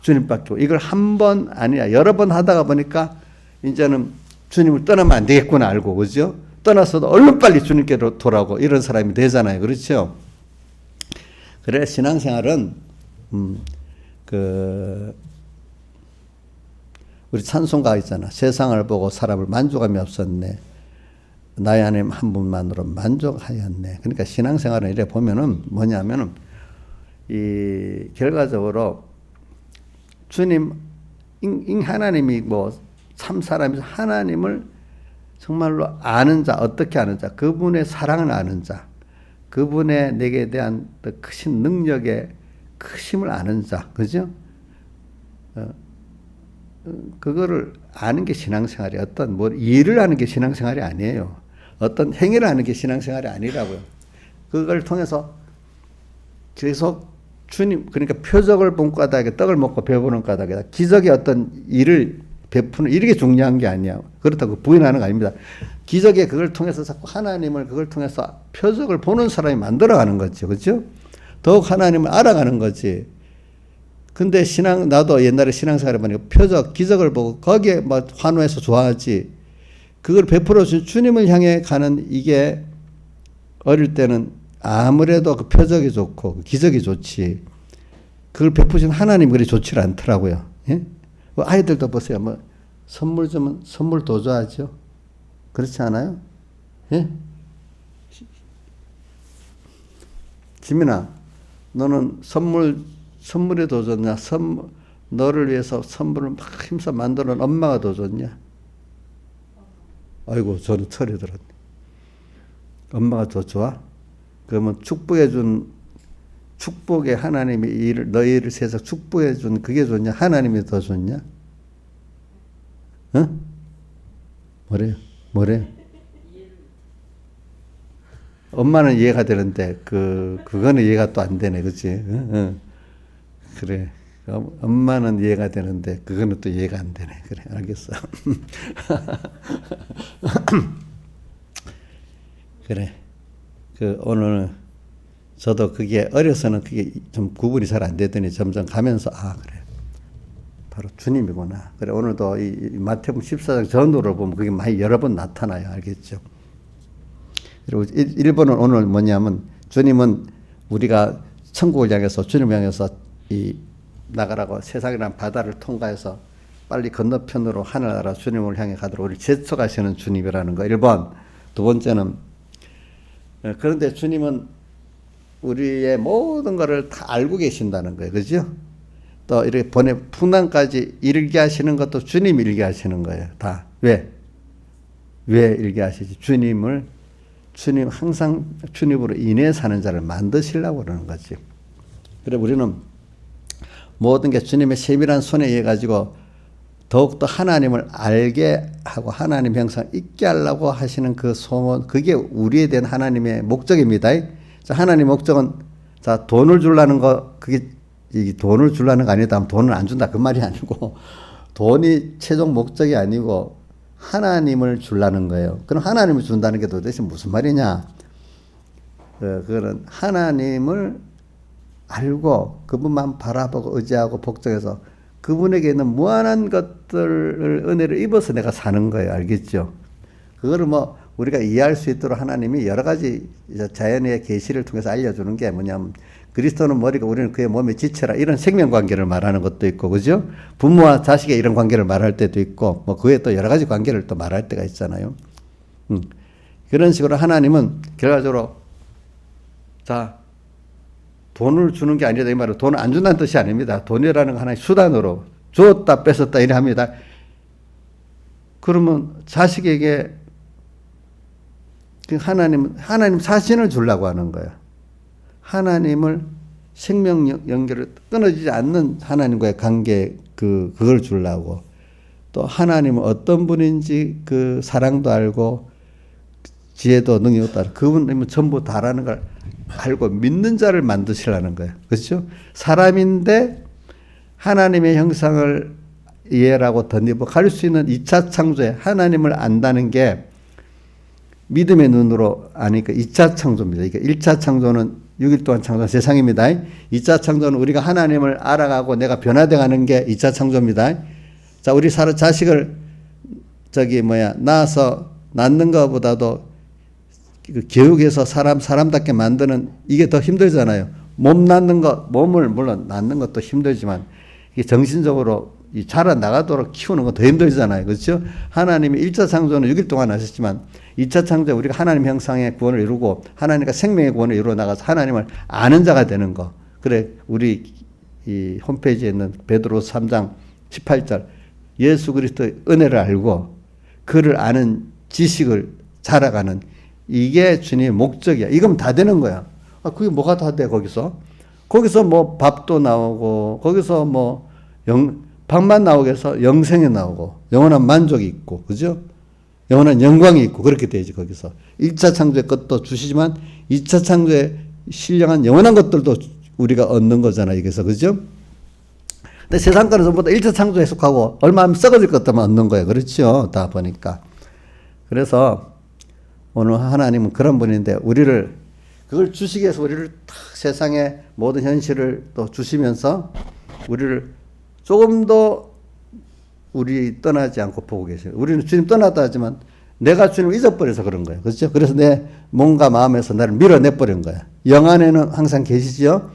주님밖에 이걸 한 번 아니야 여러 번 하다가 보니까 이제는 주님을 떠나면 안 되겠구나 알고 그죠? 떠나서도 얼른 빨리 주님께로 돌아오고 이런 사람이 되잖아요. 그렇죠? 그래 신앙생활은 우리 찬송가 있잖아. 세상을 보고 사람을 만족함이 없었네. 나의 하나님 한 분만으로 만족하였네. 그러니까 신앙생활은 이래 보면은 뭐냐면은 이 결과적으로 주님 하나님이 참 사람이 하나님을 정말로 아는 자, 어떻게 아는 자, 그분의 사랑을 아는 자, 그분의 내게 대한 크신 능력의 크심을 아는 자, 그죠? 그거를 아는 게 신앙생활이 어떤 일을 하는 게 신앙생활이 아니에요. 어떤 행위를 하는 게 신앙생활이 아니라고요. 그걸 통해서 계속 주님, 그러니까 표적을 본 까닭에 떡을 먹고 배부른 까닭에 기적의 어떤 일을 베푸는 이게 중요한 게 아니야. 그렇다고 부인하는 거 아닙니다. 기적의 그걸 통해서 자꾸 하나님을 그걸 통해서 표적을 보는 사람이 만들어가는 거죠. 그렇죠? 더욱 하나님을 알아가는 거지. 근데 나도 옛날에 신앙생활에 보니까 표적, 기적을 보고 거기에 환호해서 좋아하지. 그걸 베풀어 준 주님을 향해 가는 이게 어릴 때는 아무래도 그 표적이 좋고 그 기적이 좋지. 그걸 베푸신 하나님 그리 좋지 않더라고요. 예? 아이들도 보세요. 선물 주면 선물 더 좋아하죠. 그렇지 않아요? 예? 지민아, 너는 선물이 더 좋냐? 너를 위해서 선물을 막 힘써 만들어 놓은 엄마가 더 좋냐? 아이고, 저는 철이 들었네. 엄마가 더 좋아? 그러면 축복의 하나님이 너희를 세상 축복해 준 그게 좋냐? 하나님이 더 좋냐? 응? 뭐래요? 엄마는 이해가 되는데 그거는 이해가 또 안 되네, 그렇지? 응. 그래. 엄마는 이해가 되는데 그거는 또 이해가 안 되네. 그래, 알겠어. 그래. 오늘 저도 그게 어려서는 그게 좀 구분이 잘 안 되더니 점점 가면서 그래. 바로 주님이구나. 그래, 오늘도 이 마태복음 14장 전후를 보면 그게 많이 여러 번 나타나요. 알겠죠? 그리고 1번은 오늘 뭐냐면 주님은 우리가 천국을 향해서 주님을 향해서 나가라고 세상이라는 바다를 통과해서 빨리 건너편으로 하늘나라 주님을 향해 가도록 우리를 제촉하시는 주님이라는 거 1번. 두 번째는 그런데 주님은 우리의 모든 것을 다 알고 계신다는 거예요. 그죠? 또 이렇게 풍랑까지 일게 하시는 것도 주님이 일게 하시는 거예요. 다. 왜 일게 하시지? 주님 항상 주님으로 인해 사는 자를 만드시려고 그러는 거지. 그래 우리는 모든 게 주님의 세밀한 손에 의해 가지고 더욱더 하나님을 알게 하고 하나님 형상 있게 하려고 하시는 그 소원, 그게 우리에 대한 하나님의 목적입니다. 자, 하나님의 목적은 돈을 주려는 거, 그게 돈을 주려는 거 아니다 하면 돈을 안 준다 그 말이 아니고 돈이 최종 목적이 아니고 하나님을 주려는 거예요. 그럼 하나님을 준다는 게 도대체 무슨 말이냐? 그거는 하나님을 알고 그분만 바라보고 의지하고 복종해서 그분에게 있는 무한한 것들을 은혜를 입어서 내가 사는 거예요. 알겠죠? 그거를 뭐 우리가 이해할 수 있도록 하나님이 여러 가지 자연의 계시를 통해서 알려주는 게 뭐냐면 그리스도는 머리가 우리는 그의 몸의 지체라 이런 생명관계를 말하는 것도 있고 그죠? 부모와 자식의 이런 관계를 말할 때도 있고 뭐 그에 또 여러 가지 관계를 또 말할 때가 있잖아요. 그런 식으로 하나님은 결과적으로 자 돈을 주는 게 아니다 이 말은 돈을 안 준다는 뜻이 아닙니다. 돈이라는 건 하나의 수단으로 주었다 뺏었다 이래 합니다. 그러면 자식에게 하나님 자신을 주려고 하는 거예요. 하나님을 생명 연결을 끊어지지 않는 하나님과의 관계 그걸 주려고 또 하나님은 어떤 분인지 그 사랑도 알고 지혜도 능력도 알고 그분은 전부 다라는 걸 알고 믿는 자를 만드시려는 거예요. 그렇죠? 사람인데 하나님의 형상을 이해하고 덧입어 갈 수 있는 2차 창조에 하나님을 안다는 게 믿음의 눈으로 아니까 2차 창조입니다. 그러니까 1차 창조는 6일 동안 창조한 세상입니다. 2차 창조는 우리가 하나님을 알아가고 내가 변화되어가는 게 2차 창조입니다. 자, 우리 자식을 낳아서 낳는 것보다도 교육해서 사람답게 만드는 이게 더 힘들잖아요. 몸 낳는 것, 몸을 물론 낳는 것도 힘들지만 이게 정신적으로 자라나가도록 키우는 건 더 힘들잖아요. 그렇죠? 하나님이 1차 창조는 6일 동안 하셨지만 2차 창조에 우리가 하나님 형상의 구원을 이루고 하나님과 생명의 구원을 이루어 나가서 하나님을 아는 자가 되는 거. 그래 우리 이 홈페이지에 있는 베드로서 3장 18절 예수 그리스도의 은혜를 알고 그를 아는 지식을 자라가는 이게 주님의 목적이야. 이건 다 되는 거야. 그게 뭐가 다 돼 거기서? 거기서 뭐 밥도 나오고 거기서 뭐 밥만 나오게 해서 영생이 나오고 영원한 만족이 있고 그죠? 영원한 영광이 있고 그렇게 되지 거기서. 1차 창조의 것도 주시지만 2차 창조에 신령한 영원한 것들도 우리가 얻는 거잖아 여기서 그죠? 근데 세상 거는 전부 다 1차 창조에 속하고 얼마 하면 썩어질 것들만 얻는 거예요. 그렇죠? 다 보니까. 그래서 오늘 하나님은 그런 분인데 우리를 그걸 주시기 위해서 우리를 탁 세상의 모든 현실을 또 주시면서 우리를 조금 더 우리 떠나지 않고 보고 계세요. 우리는 주님 떠났다 하지만 내가 주님을 잊어버려서 그런 거예요. 그렇죠? 그래서 내 몸과 마음에서 나를 밀어내버린 거야. 영 안에는 항상 계시지요.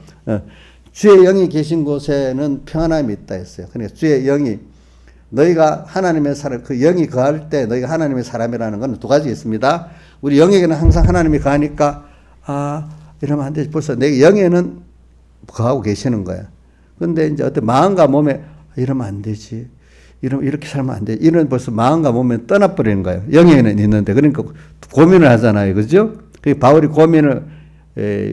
주의 영이 계신 곳에는 평안함이 있다 했어요. 그러니까 주의 영이 너희가 하나님의 사람, 그 영이 거할 때 너희가 하나님의 사람이라는 건 두 가지 있습니다. 우리 영에게는 항상 하나님이 거하니까 이러면 안 되지. 벌써 내 영에는 거하고 계시는 거야. 근데 이제 어떤 마음과 몸에 이러면 안 되지. 이렇게 살면 안 되지. 이런 벌써 마음과 몸에 떠나버리는 거예요. 영에는 있는데. 그러니까 고민을 하잖아요. 그죠? 그 바울이 고민을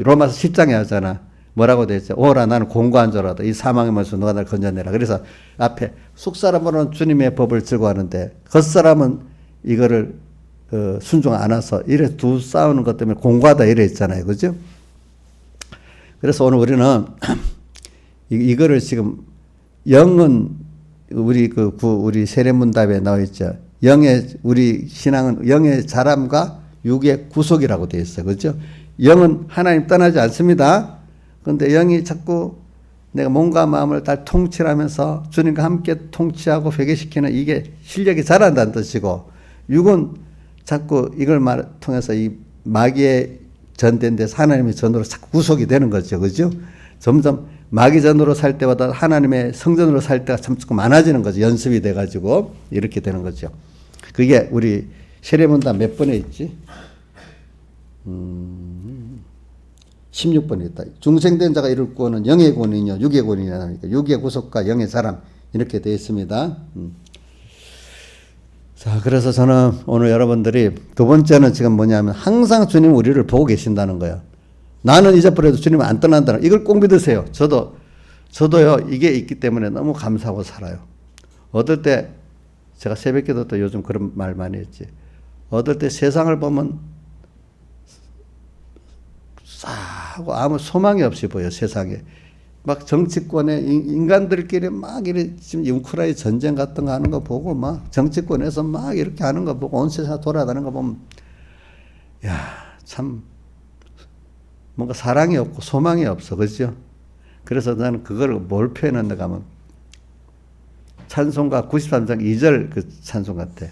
로마서 10장에 하잖아. 뭐라고 돼 있죠? 오라 나는 공고한 자라다. 이 사망의 몸에서 너가 나를 건져내라. 그래서 앞에 속사람으로는 주님의 법을 즐거워하는데 겉사람은 이거를 순종 안 해서 이래 두 싸우는 것 때문에 공고하다 이래 있잖아요. 그죠? 그래서 오늘 우리는 이거를 지금 영은 우리 세례문답에 나와 있죠. 우리 신앙은 영의 자람과 육의 구속이라고 되어 있어요. 그죠? 영은 하나님 떠나지 않습니다. 그런데 영이 자꾸 내가 몸과 마음을 다 통치하면서 주님과 함께 통치하고 회개시키는 이게 실력이 자란다는 뜻이고 육은 자꾸 이걸 통해서 이 마귀의 전된 데서 하나님의 전으로 자꾸 구속이 되는 거죠. 그죠? 점점 마귀 전으로 살 때보다 하나님의 성전으로 살 때가 참 많아지는 거죠. 연습이 돼가지고 이렇게 되는 거죠. 그게 우리 세례문답 몇 번에 있지? 16번에 있다. 중생된 자가 이룰 구원은 영의 구원이냐 육의 구원이냐 하니까 육의 구속과 영의 사람 이렇게 되어 있습니다. 자, 그래서 저는 오늘 여러분들이 두 번째는 지금 뭐냐면 항상 주님 우리를 보고 계신다는 거예요. 나는 잊어버려도 주님은 안 떠난다는 이걸 꼭 믿으세요. 저도요 이게 있기 때문에 너무 감사하고 살아요. 얻을 때 제가 새벽기도 또 요즘 그런 말 많이 했지. 얻을 때 세상을 보면 싸고 아무 소망이 없이 보여 세상에. 막 정치권에 인간들끼리 막 이렇게 지금 우크라이나 전쟁 같은 거 하는 거 보고 막 정치권에서 막 이렇게 하는 거 보고 온 세상 돌아다니는 거 보면 야, 참 뭔가 사랑이 없고 소망이 없어. 그죠? 그래서 나는 그걸 뭘 표현한다고 하면 찬송가 93장 2절 그 찬송 같아.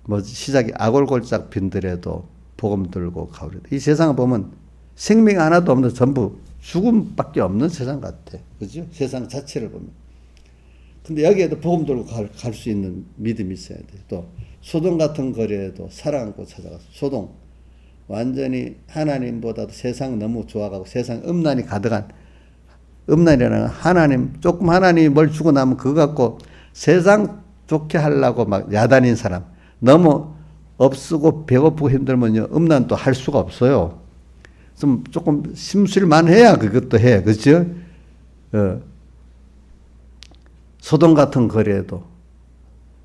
뭐 시작이 아골골짝 빈들에도 복음 들고 가오리다. 이 세상을 보면 생명 하나도 없는 전부 죽음밖에 없는 세상 같아. 그죠? 세상 자체를 보면. 근데 여기에도 복음 들고 갈 수 있는 믿음이 있어야 돼. 또 소돔 같은 거리에도 사랑 안고 찾아가서 소돔 완전히 하나님보다도 세상 너무 좋아가고 세상 음란이 가득한 음란이라는 하나님 조금 하나님이 뭘 주고 나면 그거 갖고 세상 좋게 하려고 막 야단인 사람 너무 없고 배고프고 힘들면요 음란도 할 수가 없어요. 좀 조금 심술만 해야 그것도 해. 그렇죠? 소돔 같은 거리에도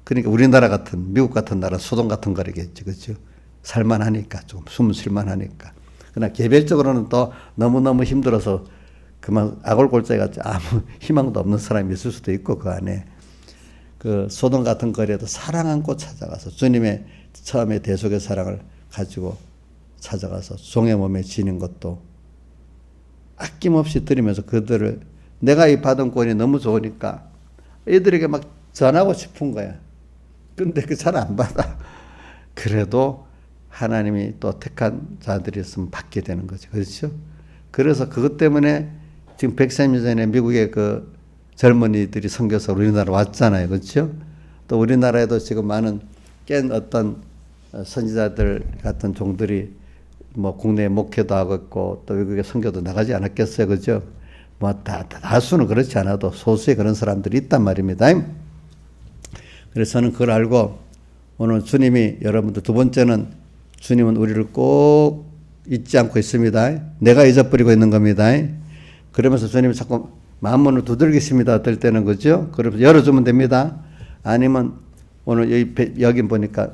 그러니까 우리나라 같은 미국 같은 나라 소돔 같은 거리겠지. 그렇죠? 살만하니까 좀 숨 쉴만하니까. 그러나 개별적으로는 또 너무너무 힘들어서 그만 아골골짜기 같이 아무 희망도 없는 사람이 있을 수도 있고 그 안에 그 소돔 같은 거리에도 사랑 안고 찾아가서 주님의 처음에 대속의 사랑을 가지고 찾아가서 종의 몸에 지닌 것도 아낌없이 드리면서 그들을 내가 이 받은 권이 너무 좋으니까 애들에게 막 전하고 싶은 거야. 근데 그 잘 안 받아. 그래도 하나님이 또 택한 자들이 있으면 받게 되는 거죠. 그렇죠? 그래서 그것 때문에 지금 130년 전에 미국의 그 젊은이들이 선교사 우리나라 왔잖아요. 그렇죠? 또 우리나라에도 지금 많은 깬 어떤 선지자들 같은 종들이 뭐 국내에 목회도 하고 있고 또 외국에 선교도 나가지 않았겠어요. 그죠? 뭐 다수는 그렇지 않아도 소수의 그런 사람들이 있단 말입니다. 그래서 저는 그걸 알고 오늘 주님이 여러분들 두 번째는 주님은 우리를 꼭 잊지 않고 있습니다. 내가 잊어버리고 있는 겁니다. 그러면서 주님이 자꾸 마음문을 두들기십니다. 어떨 때는 그죠? 그러면서 열어주면 됩니다. 아니면 오늘 여기 보니까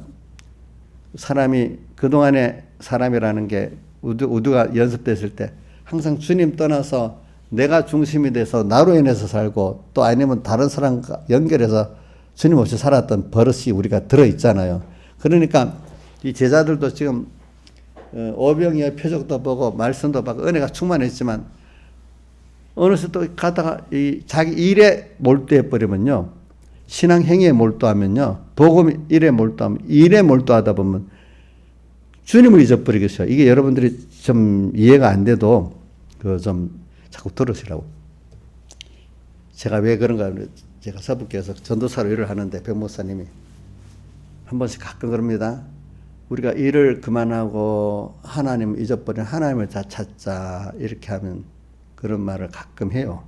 사람이 그동안에 사람이라는 게 우두가 연습됐을 때 항상 주님 떠나서 내가 중심이 돼서 나로 인해서 살고 또 아니면 다른 사람과 연결해서 주님 없이 살았던 버릇이 우리가 들어있잖아요. 그러니까 이 제자들도 지금 오병이어 표적도 보고 말씀도 받고 은혜가 충만했지만 어느새 또 가다가 이 자기 일에 몰두해 버리면요. 신앙 행위에 몰두하면요. 복음 일에 몰두하면 일에 몰두하다 보면 주님을 잊어버리겠어요. 이게 여러분들이 좀 이해가 안 돼도 그 좀 자꾸 들으시라고. 제가 왜 그런가 하면 제가 서북교에서 전도사로 일을 하는데 백목사님이 한 번씩 가끔 그럽니다. 우리가 일을 그만하고 하나님을 잊어버린 하나님을 다 찾자 이렇게 하면 그런 말을 가끔 해요.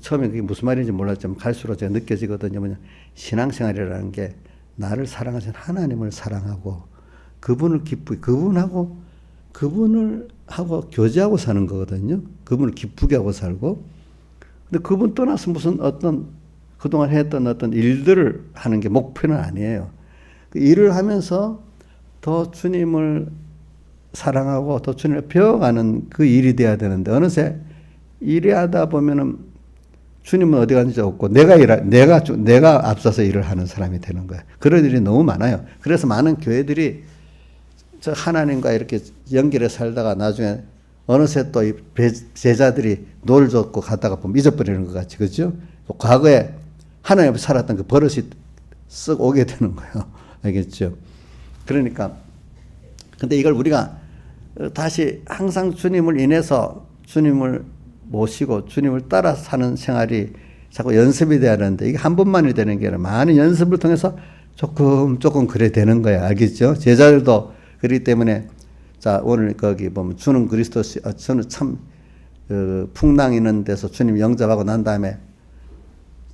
처음에 그게 무슨 말인지 몰랐지만 갈수록 제가 느껴지거든요. 뭐냐 신앙생활이라는 게 나를 사랑하신 하나님을 사랑하고 그분을 기쁘게 그분을 하고 교제하고 사는 거거든요. 그분을 기쁘게 하고 살고. 근데 그분 떠나서 무슨 어떤 그동안 했던 어떤 일들을 하는 게 목표는 아니에요. 그 일을 하면서 더 주님을 사랑하고 더 주님을 배워가는 그 일이 돼야 되는데 어느새 일을 하다 보면은 주님은 어디 갔는지 없고 내가 앞서서 일을 하는 사람이 되는 거예요. 그런 일이 너무 많아요. 그래서 많은 교회들이 저 하나님과 이렇게 연결해 살다가 나중에 어느새 또 이 제자들이 노를 젓고 가다가 보면 잊어버리는 것 같이, 그죠? 과거에 하나님 앞에 살았던 그 버릇이 쓱 오게 되는 거예요. 알겠죠? 그러니까, 근데 이걸 우리가 다시 항상 주님을 인해서 주님을 모시고 주님을 따라 사는 생활이 자꾸 연습이 돼야 하는데 이게 한 번만이 되는 게 아니라 많은 연습을 통해서 조금 그래 되는 거야. 알겠죠? 제자들도 그렇기 때문에 자 오늘 거기 보면 주는 그리스도 저는 참 풍랑 있는 데서 주님 영접하고 난 다음에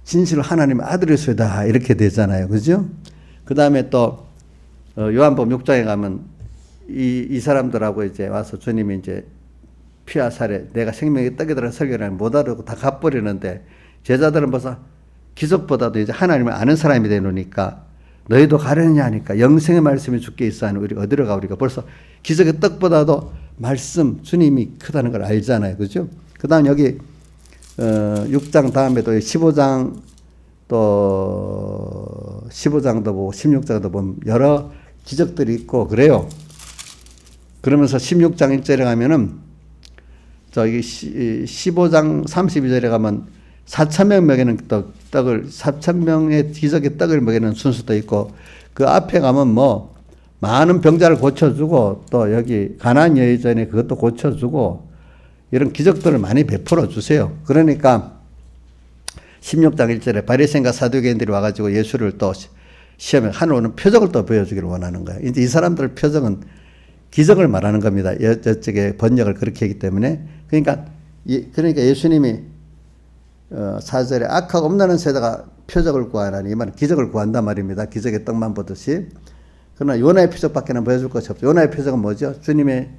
진실로 하나님의 아들이소이다 이렇게 되잖아요. 그죠? 그 다음에 또 요한복음 6장에 가면 이 사람들하고 이제 와서 주님이 이제 피와 살에 내가 생명의 떡이더라 설교를 못 알아듣고 다 갚버리는데 제자들은 벌써 기적보다도 이제 하나님을 아는 사람이 되노니까 너희도 가려느냐 하니까 영생의 말씀이 주께 있어 하는 우리 어디로 가 우리가 벌써 기적의 떡보다도 말씀 주님이 크다는 걸 알잖아요. 그죠? 그 다음 여기 6장 다음에도 15장 또 15장도 보고 16장도 보면 여러 기적들이 있고 그래요. 그러면서 16장 1절에 가면은 저기 15장 32절에 가면 4,000명 먹이는 떡을 4,000명의 기적의 떡을 먹이는 순수도 있고 그 앞에 가면 뭐 많은 병자를 고쳐주고 또 여기 가나안 여인전에 그것도 고쳐주고 이런 기적들을 많이 베풀어 주세요. 그러니까 16장 1절에 바리새인과 사두개인들이 와가지고 예수를 또 시험에 하늘오는 표적을 또 보여주기를 원하는 거예요. 이제 이 사람들 표적은 기적을 말하는 겁니다. 저쪽에 번역을 그렇게 했기 때문에 그러니까 예수님이 4절에 악하고 없나는 세대가 표적을 구하나니 이 말은 기적을 구한단 말입니다. 기적의 떡만 보듯이. 그러나 요나의 표적밖에는 보여줄 것이 없죠. 요나의 표적은 뭐죠? 주님의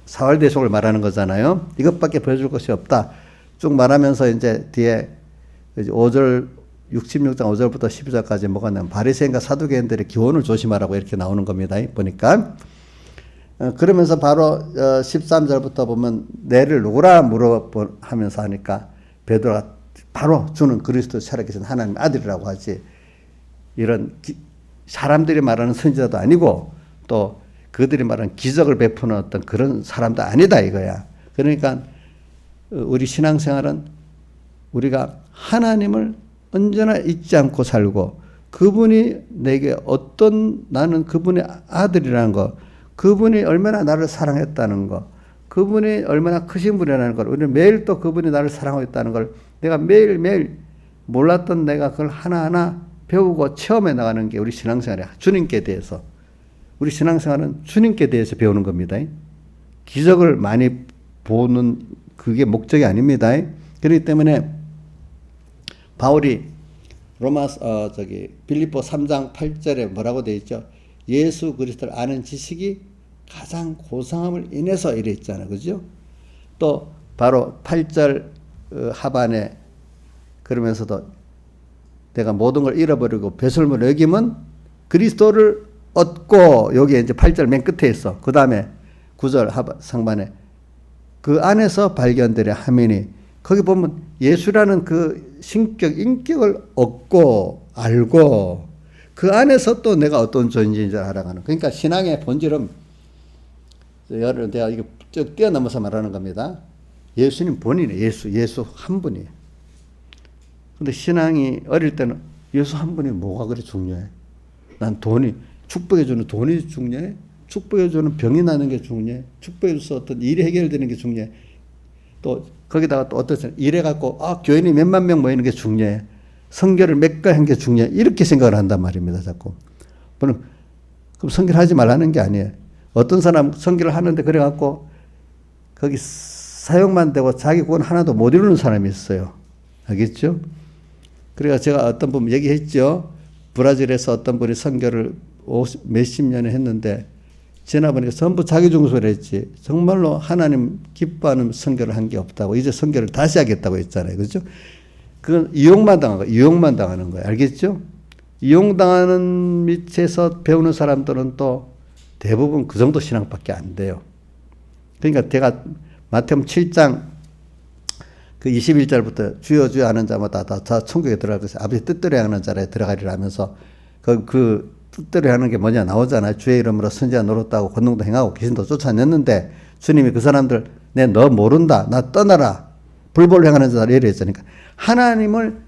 사활대속을 말하는 거잖아요. 이것밖에 보여줄 것이 없다. 쭉 말하면서 이제 뒤에 5절 66장 5절부터 12절까지 뭐가 나면 바리새인과 사두개인들의 기원을 조심하라고 이렇게 나오는 겁니다. 보니까 그러면서 바로 13절부터 보면 내를 누구라 물어하면서 하니까 베드로가 바로 주는 그리스도 살아계신 하나님의 아들이라고 하지 이런 사람들이 말하는 선지자도 아니고 또 그들이 말하는 기적을 베푸는 어떤 그런 사람도 아니다 이거야. 그러니까 우리 신앙생활은 우리가 하나님을 언제나 잊지 않고 살고 그분이 내게 나는 그분의 아들이라는 거, 그분이 얼마나 나를 사랑했다는 거, 그분이 얼마나 크신 분이라는 걸 우리는 매일 또 그분이 나를 사랑하고 있다는 걸 내가 매일매일 몰랐던 내가 그걸 하나하나 배우고 체험해 나가는 게 우리 신앙생활이야. 주님께 대해서. 우리 신앙생활은 주님께 대해서 배우는 겁니다. 기적을 많이 보는 그게 목적이 아닙니다. 그렇기 때문에 바울이 빌립보 3장 8절에 뭐라고 되어 있죠? 예수 그리스도를 아는 지식이 가장 고상함을 인해서 이래 있잖아요. 그죠? 또 바로 8절 하반에 그러면서도 내가 모든 걸 잃어버리고 배설물을 여기면 그리스도를 얻고 여기에 이제 8절 맨 끝에 있어. 그 다음에 9절 상반에 그 안에서 발견되려 함이니 거기 보면 예수라는 그 인격을 얻고 알고 그 안에서 또 내가 어떤 존재인지 알아가는. 그러니까 신앙의 본질은 내가 이거 쭉 뛰어넘어서 말하는 겁니다. 예수님 본인이에요. 예수 한 분이에요. 근데 신앙이 어릴 때는 예수 한 분이 뭐가 그리 중요해? 난 축복해주는 돈이 중요해? 축복해주는 병이 나는 게 중요해? 축복해줘서 어떤 일이 해결되는 게 중요해? 또 거기다가 또 어떤 일해 갖고 교인이 몇만 명 모이는 게 중요해. 성결을 몇 개 한 게 중요해. 이렇게 생각을 한단 말입니다. 자꾸. 그럼 성결 하지 말라는 게 아니에요. 어떤 사람 성결을 하는데 그래 갖고 거기 사용만 되고 자기 구원 하나도 못 이루는 사람이 있어요. 알겠죠? 그래가 제가 어떤 분 얘기했죠. 브라질에서 어떤 분이 성결을 몇십 년에 했는데 지나보니까 전부 자기 중수를 했지. 정말로 하나님 기뻐하는 성결을 한 게 없다고. 이제 성결을 다시 하겠다고 했잖아요. 그렇죠? 그건 이용만 당하는 거예요. 알겠죠? 이용당하는 밑에서 배우는 사람들은 또 대부분 그 정도 신앙밖에 안 돼요. 그러니까 제가 마태복음 7장 그 21절부터 주여 주여 하는 자마다 다 천국에 들어갈 것이 아버지 뜻대로 하는 자라에 들어가리라 하면서 그 뜻대로 하는 게 뭐냐 나오잖아요. 주의 이름으로 선지자 노릇하고 권능도 행하고 귀신도 쫓아냈는데 주님이 그 사람들 너 모른다. 나 떠나라. 불법을 행하는 자라 이랬으니까 하나님을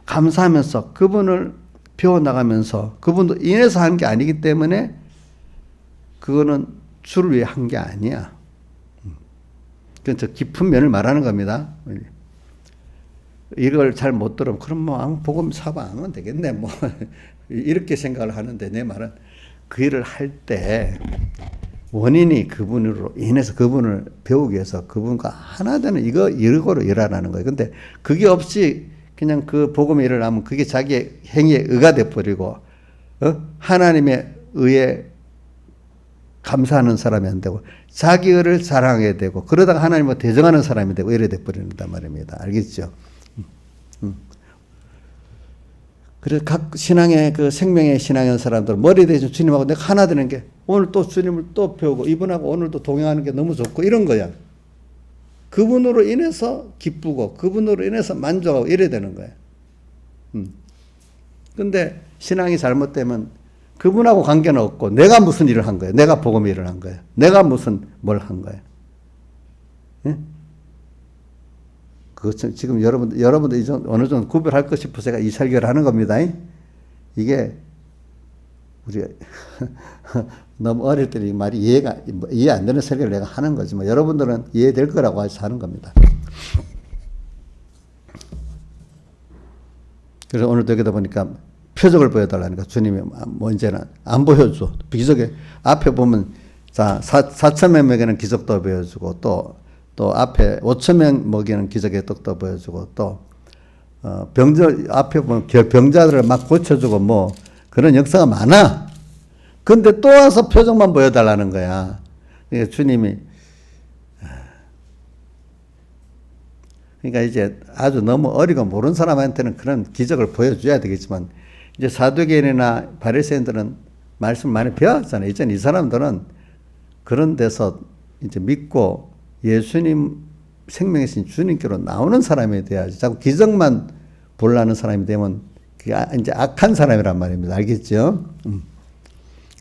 감사하면서 그분을 배워나가면서 그분도 인해서 한 게 아니기 때문에 그거는 주를 위해 한 게 아니야. 그건 저 깊은 면을 말하는 겁니다. 이걸 잘 못 들으면 그럼 뭐 복음 사바 안 하면 되겠네 뭐 이렇게 생각을 하는데 내 말은 그 일을 할 때 원인이 그분으로 인해서 그분을 배우기 위해서 그분과 하나 되는 이거로 일하라는 거예요. 근데 그게 없이 그냥 그 복음의 일을 하면 그게 자기 행위에 의가 돼버리고 하나님의 의에 감사하는 사람이 안 되고 자기 의를 자랑하게 되고 그러다가 하나님을 대적하는 사람이 되고 이래 돼버린단 말입니다. 알겠죠? 그래서 각 신앙의 그 생명의 신앙의 사람들 머리 대신 주님하고 내가 하나 되는 게 오늘 또 주님을 또 배우고 이분하고 오늘도 동행하는 게 너무 좋고 이런 거야. 그분으로 인해서 기쁘고 그분으로 인해서 만족하고 이래야 되는 거야. 근데 신앙이 잘못되면 그분하고 관계는 없고 내가 무슨 일을 한 거예요. 내가 복음의 일을 한 거예요. 내가 무슨 뭘 한 거예요. 예? 그것 지금 여러분들 이제 어느 정도 구별할 것 싶어서 제가 이 설교를 하는 겁니다. 이게 우리가 너무 어릴 때 이 말이 이해 안 되는 설교를 내가 하는 거지만 여러분들은 이해될 거라고 해서 하는 겁니다. 그래서 오늘도 여기다 보니까 표적을 보여달라니까 주님이 언제나 안 보여줘. 기적에 앞에 보면 자 4,000명 먹이는 기적도 보여주고 또 앞에 5,000명 먹이는 기적의 떡도 보여주고 또 앞에 보면 병자들을 막 고쳐주고 뭐 그런 역사가 많아. 근데 또 와서 표적만 보여달라는 거야. 그러니까 주님이 그러니까 이제 아주 너무 어리고 모르는 사람한테는 그런 기적을 보여줘야 되겠지만 이제 사두개인이나 바리새인들은 말씀을 많이 배웠잖아요. 이제 이 사람들은 그런 데서 이제 믿고 예수님 생명이신 주님께로 나오는 사람이 돼야지. 자꾸 기적만 보려는 사람이 되면 그게 이제 악한 사람이란 말입니다. 알겠죠?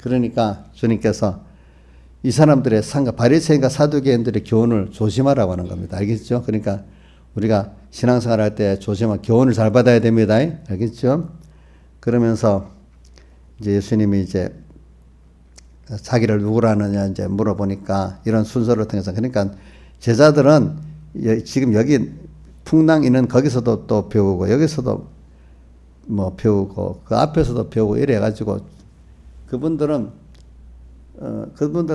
그러니까 주님께서 이 사람들의 바리새인과 사두개인들의 교훈을 조심하라고 하는 겁니다. 알겠죠? 그러니까 우리가 신앙생활 할 때 조심하고 교훈을 잘 받아야 됩니다. 알겠죠? 그러면서 이제 예수님이 이제 자기를 누구라 하느냐 이제 물어보니까 이런 순서를 통해서 그러니까 제자들은 지금 여기 풍랑 있는 거기서도 또 배우고 여기서도 뭐 배우고 그 앞에서도 배우고 이래 가지고 그분들은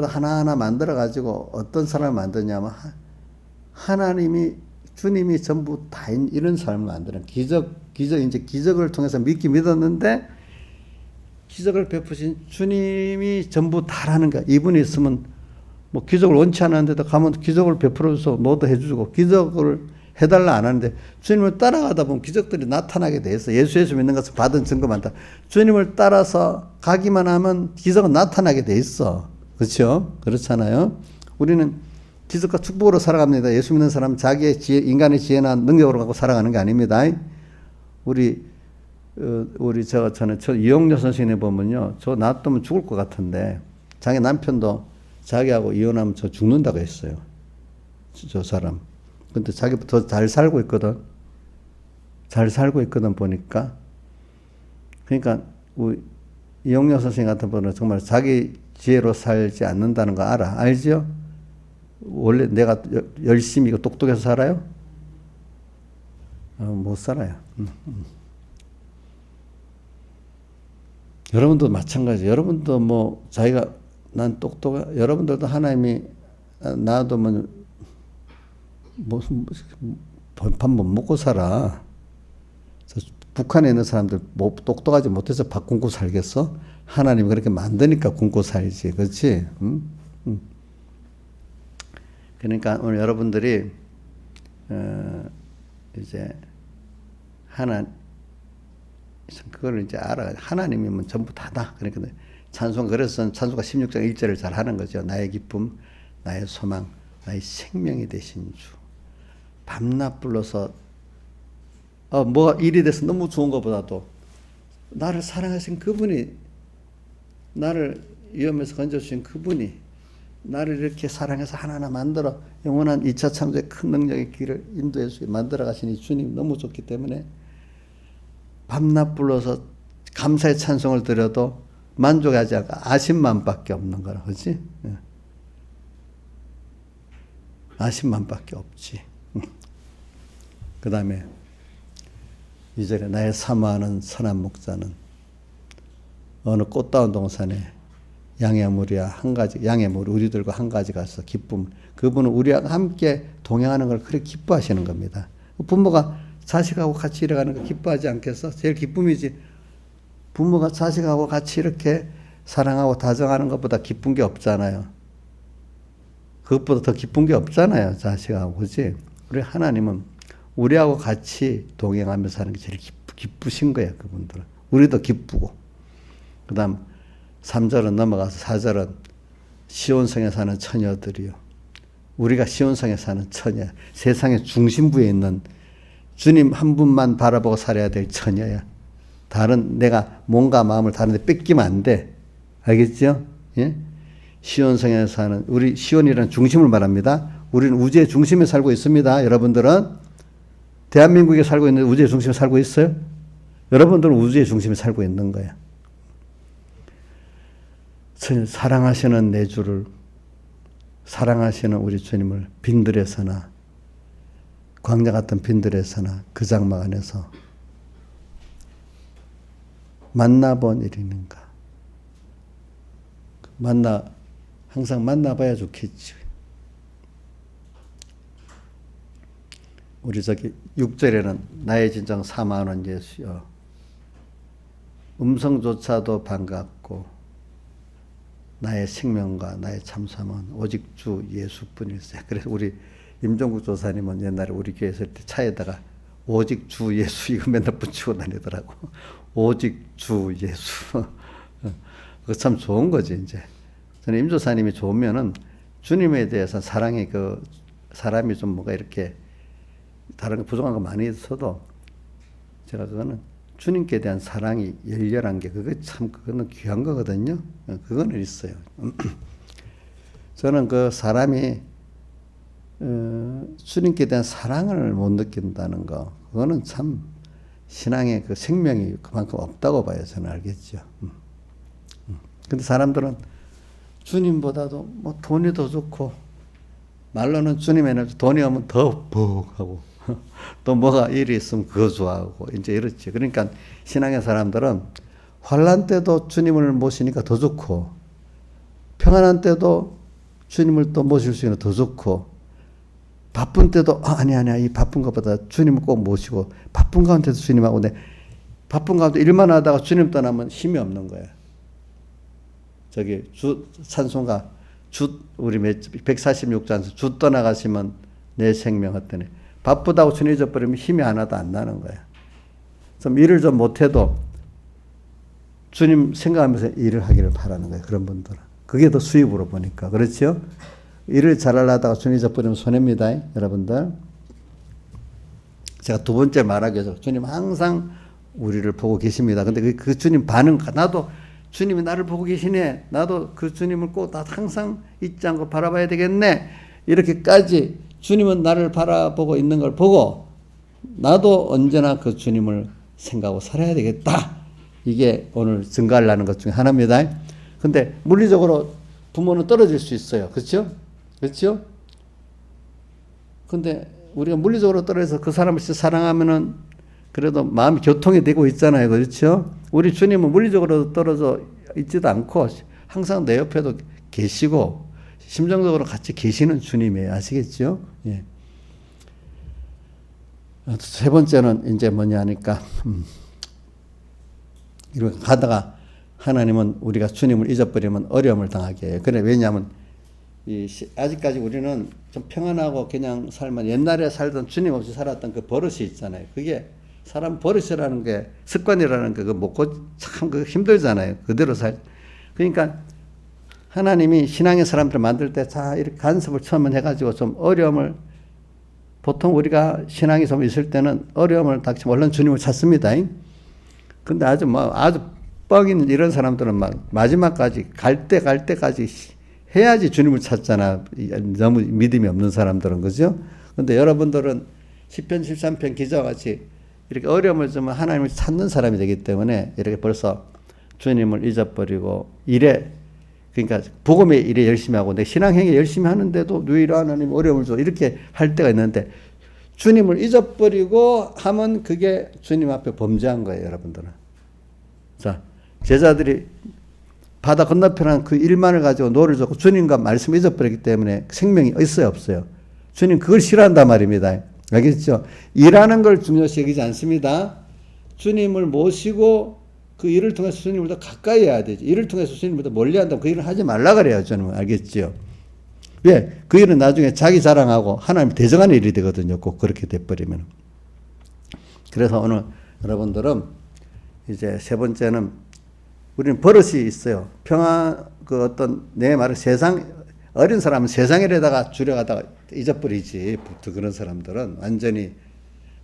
하나하나 만들어 가지고 어떤 사람을 만드냐면 하나님이 주님이 전부 다 이런 삶을 만드는 기적을 통해서 믿었는데 기적을 베푸신 주님이 전부 다라는 거야. 이분이 있으면 뭐 기적을 원치 않았는데도 가면 기적을 베풀어줘서 뭐도 해주고 기적을 해달라 안 하는데 주님을 따라가다 보면 기적들이 나타나게 돼 있어. 예수 믿는 것을 받은 증거 많다. 주님을 따라서 가기만 하면 기적은 나타나게 돼 있어. 그렇죠? 그렇잖아요. 우리는 기적과 축복으로 살아갑니다. 예수 믿는 사람은 자기의 지혜, 인간의 지혜나 능력으로 갖고 살아가는 게 아닙니다. 저는 이용녀 선생님 보면요. 저 놔두면 죽을 것 같은데 자기 남편도 자기하고 이혼하면 저 죽는다고 했어요. 저 사람. 근데 자기부터 잘 살고 있거든. 잘 살고 있거든 보니까. 그러니까 이용녀 선생님 같은 분은 정말 자기 지혜로 살지 않는다는 거 알죠? 원래 내가 열심히 똑똑해서 살아요? 못 살아요. 여러분도 마찬가지. 여러분도 뭐 자기가 난 똑똑해. 여러분들도 하나님이 놔두면 밥 못 먹고 살아. 북한에 있는 사람들 뭐 똑똑하지 못해서 밥 굶고 살겠어? 하나님이 그렇게 만드니까 굶고 살지. 그렇지? 그러니까 오늘 여러분들이 이제 그걸 이제 알아. 하나님이면 전부 다다. 그러니까 그래서 찬송가 16장 1절을 잘 하는 거죠. 나의 기쁨, 나의 소망, 나의 생명이 되신 주. 밤낮 불러서 뭐가 일이 돼서 너무 좋은 것보다도 나를 사랑하신 그분이 나를 위험에서 건져주신 그분이 나를 이렇게 사랑해서 하나하나 만들어 영원한 2차 창조의 큰 능력의 길을 인도해 주게 만들어 가신 이 주님 너무 좋기 때문에 밤낮 불러서 감사의 찬송을 드려도 만족하지 않고 아심만밖에 없는 거라. 그렇지? 아심만밖에 없지. 그 다음에 2절에 나의 사모하는 선한 목자는 어느 꽃다운 동산에 양의 무리와 한 가지, 양의 무리 우리들과 한 가지 가서 기쁨. 그분은 우리와 함께 동행하는 걸 그렇게 기뻐하시는 겁니다. 부모가 자식하고 같이 일해가는 거 기뻐하지 않겠어? 제일 기쁨이지. 부모가 자식하고 같이 이렇게 사랑하고 다정하는 것보다 기쁜 게 없잖아요. 그것보다 더 기쁜 게 없잖아요. 자식하고. 그렇지? 우리 하나님은 우리하고 같이 동행하면서 하는 게 제일 기쁘신 거예요. 그분들은. 우리도 기쁘고. 그 다음 3절은 넘어가서 4절은 시온성에 사는 처녀들이요. 우리가 시온성에 사는 처녀. 세상의 중심부에 있는 주님 한 분만 바라보고 살아야 될 처녀야. 다른 내가 몸과 마음을 다른 데 뺏기면 안 돼. 알겠죠? 예? 시온성에 사는, 우리 시온이라는 중심을 말합니다. 우리는 우주의 중심에 살고 있습니다. 여러분들은 대한민국에 살고 있는 우주의 중심에 살고 있어요? 여러분들은 우주의 중심에 살고 있는 거야. 사랑하시는 내 주를, 사랑하시는 우리 주님을 빈들에서나 광야 같은 빈들에서나 그 장막 안에서 만나본 일이 있는가? 항상 만나봐야 좋겠지. 우리 6절에는 나의 진정 사모하는 예수여, 음성조차도 반갑고 나의 생명과 나의 참삼은 오직 주 예수뿐일세. 그래서 우리 임종국 조사님은 옛날에 우리 교회 있을 때 차에다가 오직 주 예수 이거 맨날 붙이고 다니더라고. 오직 주 예수. 그거 참 좋은 거지, 이제. 저는 임조사님이 좋으면은 주님에 대해서 사랑이 사람이 좀 뭔가 이렇게 다른 거 부족한 거 많이 있어도 제가 그거는 주님께 대한 사랑이 열렬한 게 그거는 귀한 거거든요. 그거는 있어요. 저는 그 사람이 주님께 대한 사랑을 못 느낀다는 거, 그거는 참 신앙의 그 생명이 그만큼 없다고 봐요. 저는 알겠죠. 근데 사람들은 주님보다도 뭐 돈이 더 좋고, 말로는 주님에는 돈이 오면 더 벅하고, 또 뭐가 일이 있으면 그거 좋아하고, 이제 이렇지. 그러니까 신앙의 사람들은 환난 때도 주님을 모시니까 더 좋고, 평안한 때도 주님을 또 모실 수 있는 더 좋고, 바쁜 때도 아니야 이 바쁜 것보다 주님을 꼭 모시고, 바쁜 가운데도 주님하고, 바쁜 가운데 일만 하다가 주님 떠나면 힘이 없는 거야. 찬송가 우리 146장에서 주 떠나가시면 내 생명 어떠네. 바쁘다고 주님 잊어버리면 힘이 하나도 안 나는 거야. 좀 일을 좀 못해도 주님 생각하면서 일을 하기를 바라는 거예요. 그런 분들은. 그게 더 수입으로 보니까. 그렇죠? 일을 잘하려다가 주님 잊어버리면 손해입니다. 여러분들. 제가 두 번째 말하기 위해서 주님 항상 우리를 보고 계십니다. 근데 그 주님 반응, 나도 주님이 나를 보고 계시네. 나도 그 주님을 꼭 항상 잊지 않고 바라봐야 되겠네. 이렇게까지 주님은 나를 바라보고 있는 걸 보고 나도 언제나 그 주님을 생각하고 살아야 되겠다. 이게 오늘 증가하려는 것 중에 하나입니다. 근데 물리적으로 부모는 떨어질 수 있어요. 그렇죠? 그렇죠? 근데 우리가 물리적으로 떨어져서 그 사람을 사랑하면은 그래도 마음이 교통이 되고 있잖아요. 그렇죠? 우리 주님은 물리적으로 떨어져 있지도 않고 항상 내 옆에도 계시고 심정적으로 같이 계시는 주님이에요. 아시겠죠? 예. 세 번째는 이제 뭐냐 하니까 이렇게 가다가 하나님은 우리가 주님을 잊어버리면 어려움을 당하게 해요. 그래, 왜냐하면 아직까지 우리는 좀 평안하고 그냥 살면 옛날에 살던 주님 없이 살았던 그 버릇이 있잖아요. 그게 사람 버릇이라는 게, 습관이라는 게 참 힘들잖아요. 그대로 그러니까 하나님이 신앙의 사람들을 만들 때 이렇게 간섭을 처음에 해가지고 좀 어려움을, 보통 우리가 신앙이 좀 있을 때는 어려움을 닥치면 얼른 주님을 찾습니다. 근데 아주 뻥인 이런 사람들은 마지막까지 갈 때까지 해야지 주님을 찾잖아. 너무 믿음이 없는 사람들은. 그죠? 근데 여러분들은 10편 13편 기자와 같이 이렇게 어려움을 주면 하나님을 찾는 사람이 되기 때문에 이렇게 벌써 주님을 잊어버리고 그러니까 복음의 일에 열심히 하고 내 신앙행위 열심히 하는데도 왜 이런 하나님 어려움을 줘 이렇게 할 때가 있는데, 주님을 잊어버리고 하면 그게 주님 앞에 범죄한 거예요. 여러분들은. 자, 제자들이 바다 건너편한 그 일만을 가지고 노를 젓고 주님과 말씀을 잊어버렸기 때문에 생명이 있어요, 없어요? 주님 그걸 싫어한단 말입니다. 알겠죠? 일하는 걸 중요시 여기지 않습니다. 주님을 모시고 그 일을 통해서 주님을 더 가까이 해야 되지. 일을 통해서 주님을 더 멀리 한다면 그 일을 하지 말라 그래요. 저는. 알겠죠? 왜? 그 일은 나중에 자기 자랑하고 하나님 대적하는 일이 되거든요. 꼭 그렇게 돼버리면. 그래서 오늘 여러분들은 이제 세 번째는 우리는 버릇이 있어요. 내 말은 어린 사람은 세상에다가 줄여가다가 잊어버리지. 보통 그런 사람들은 완전히.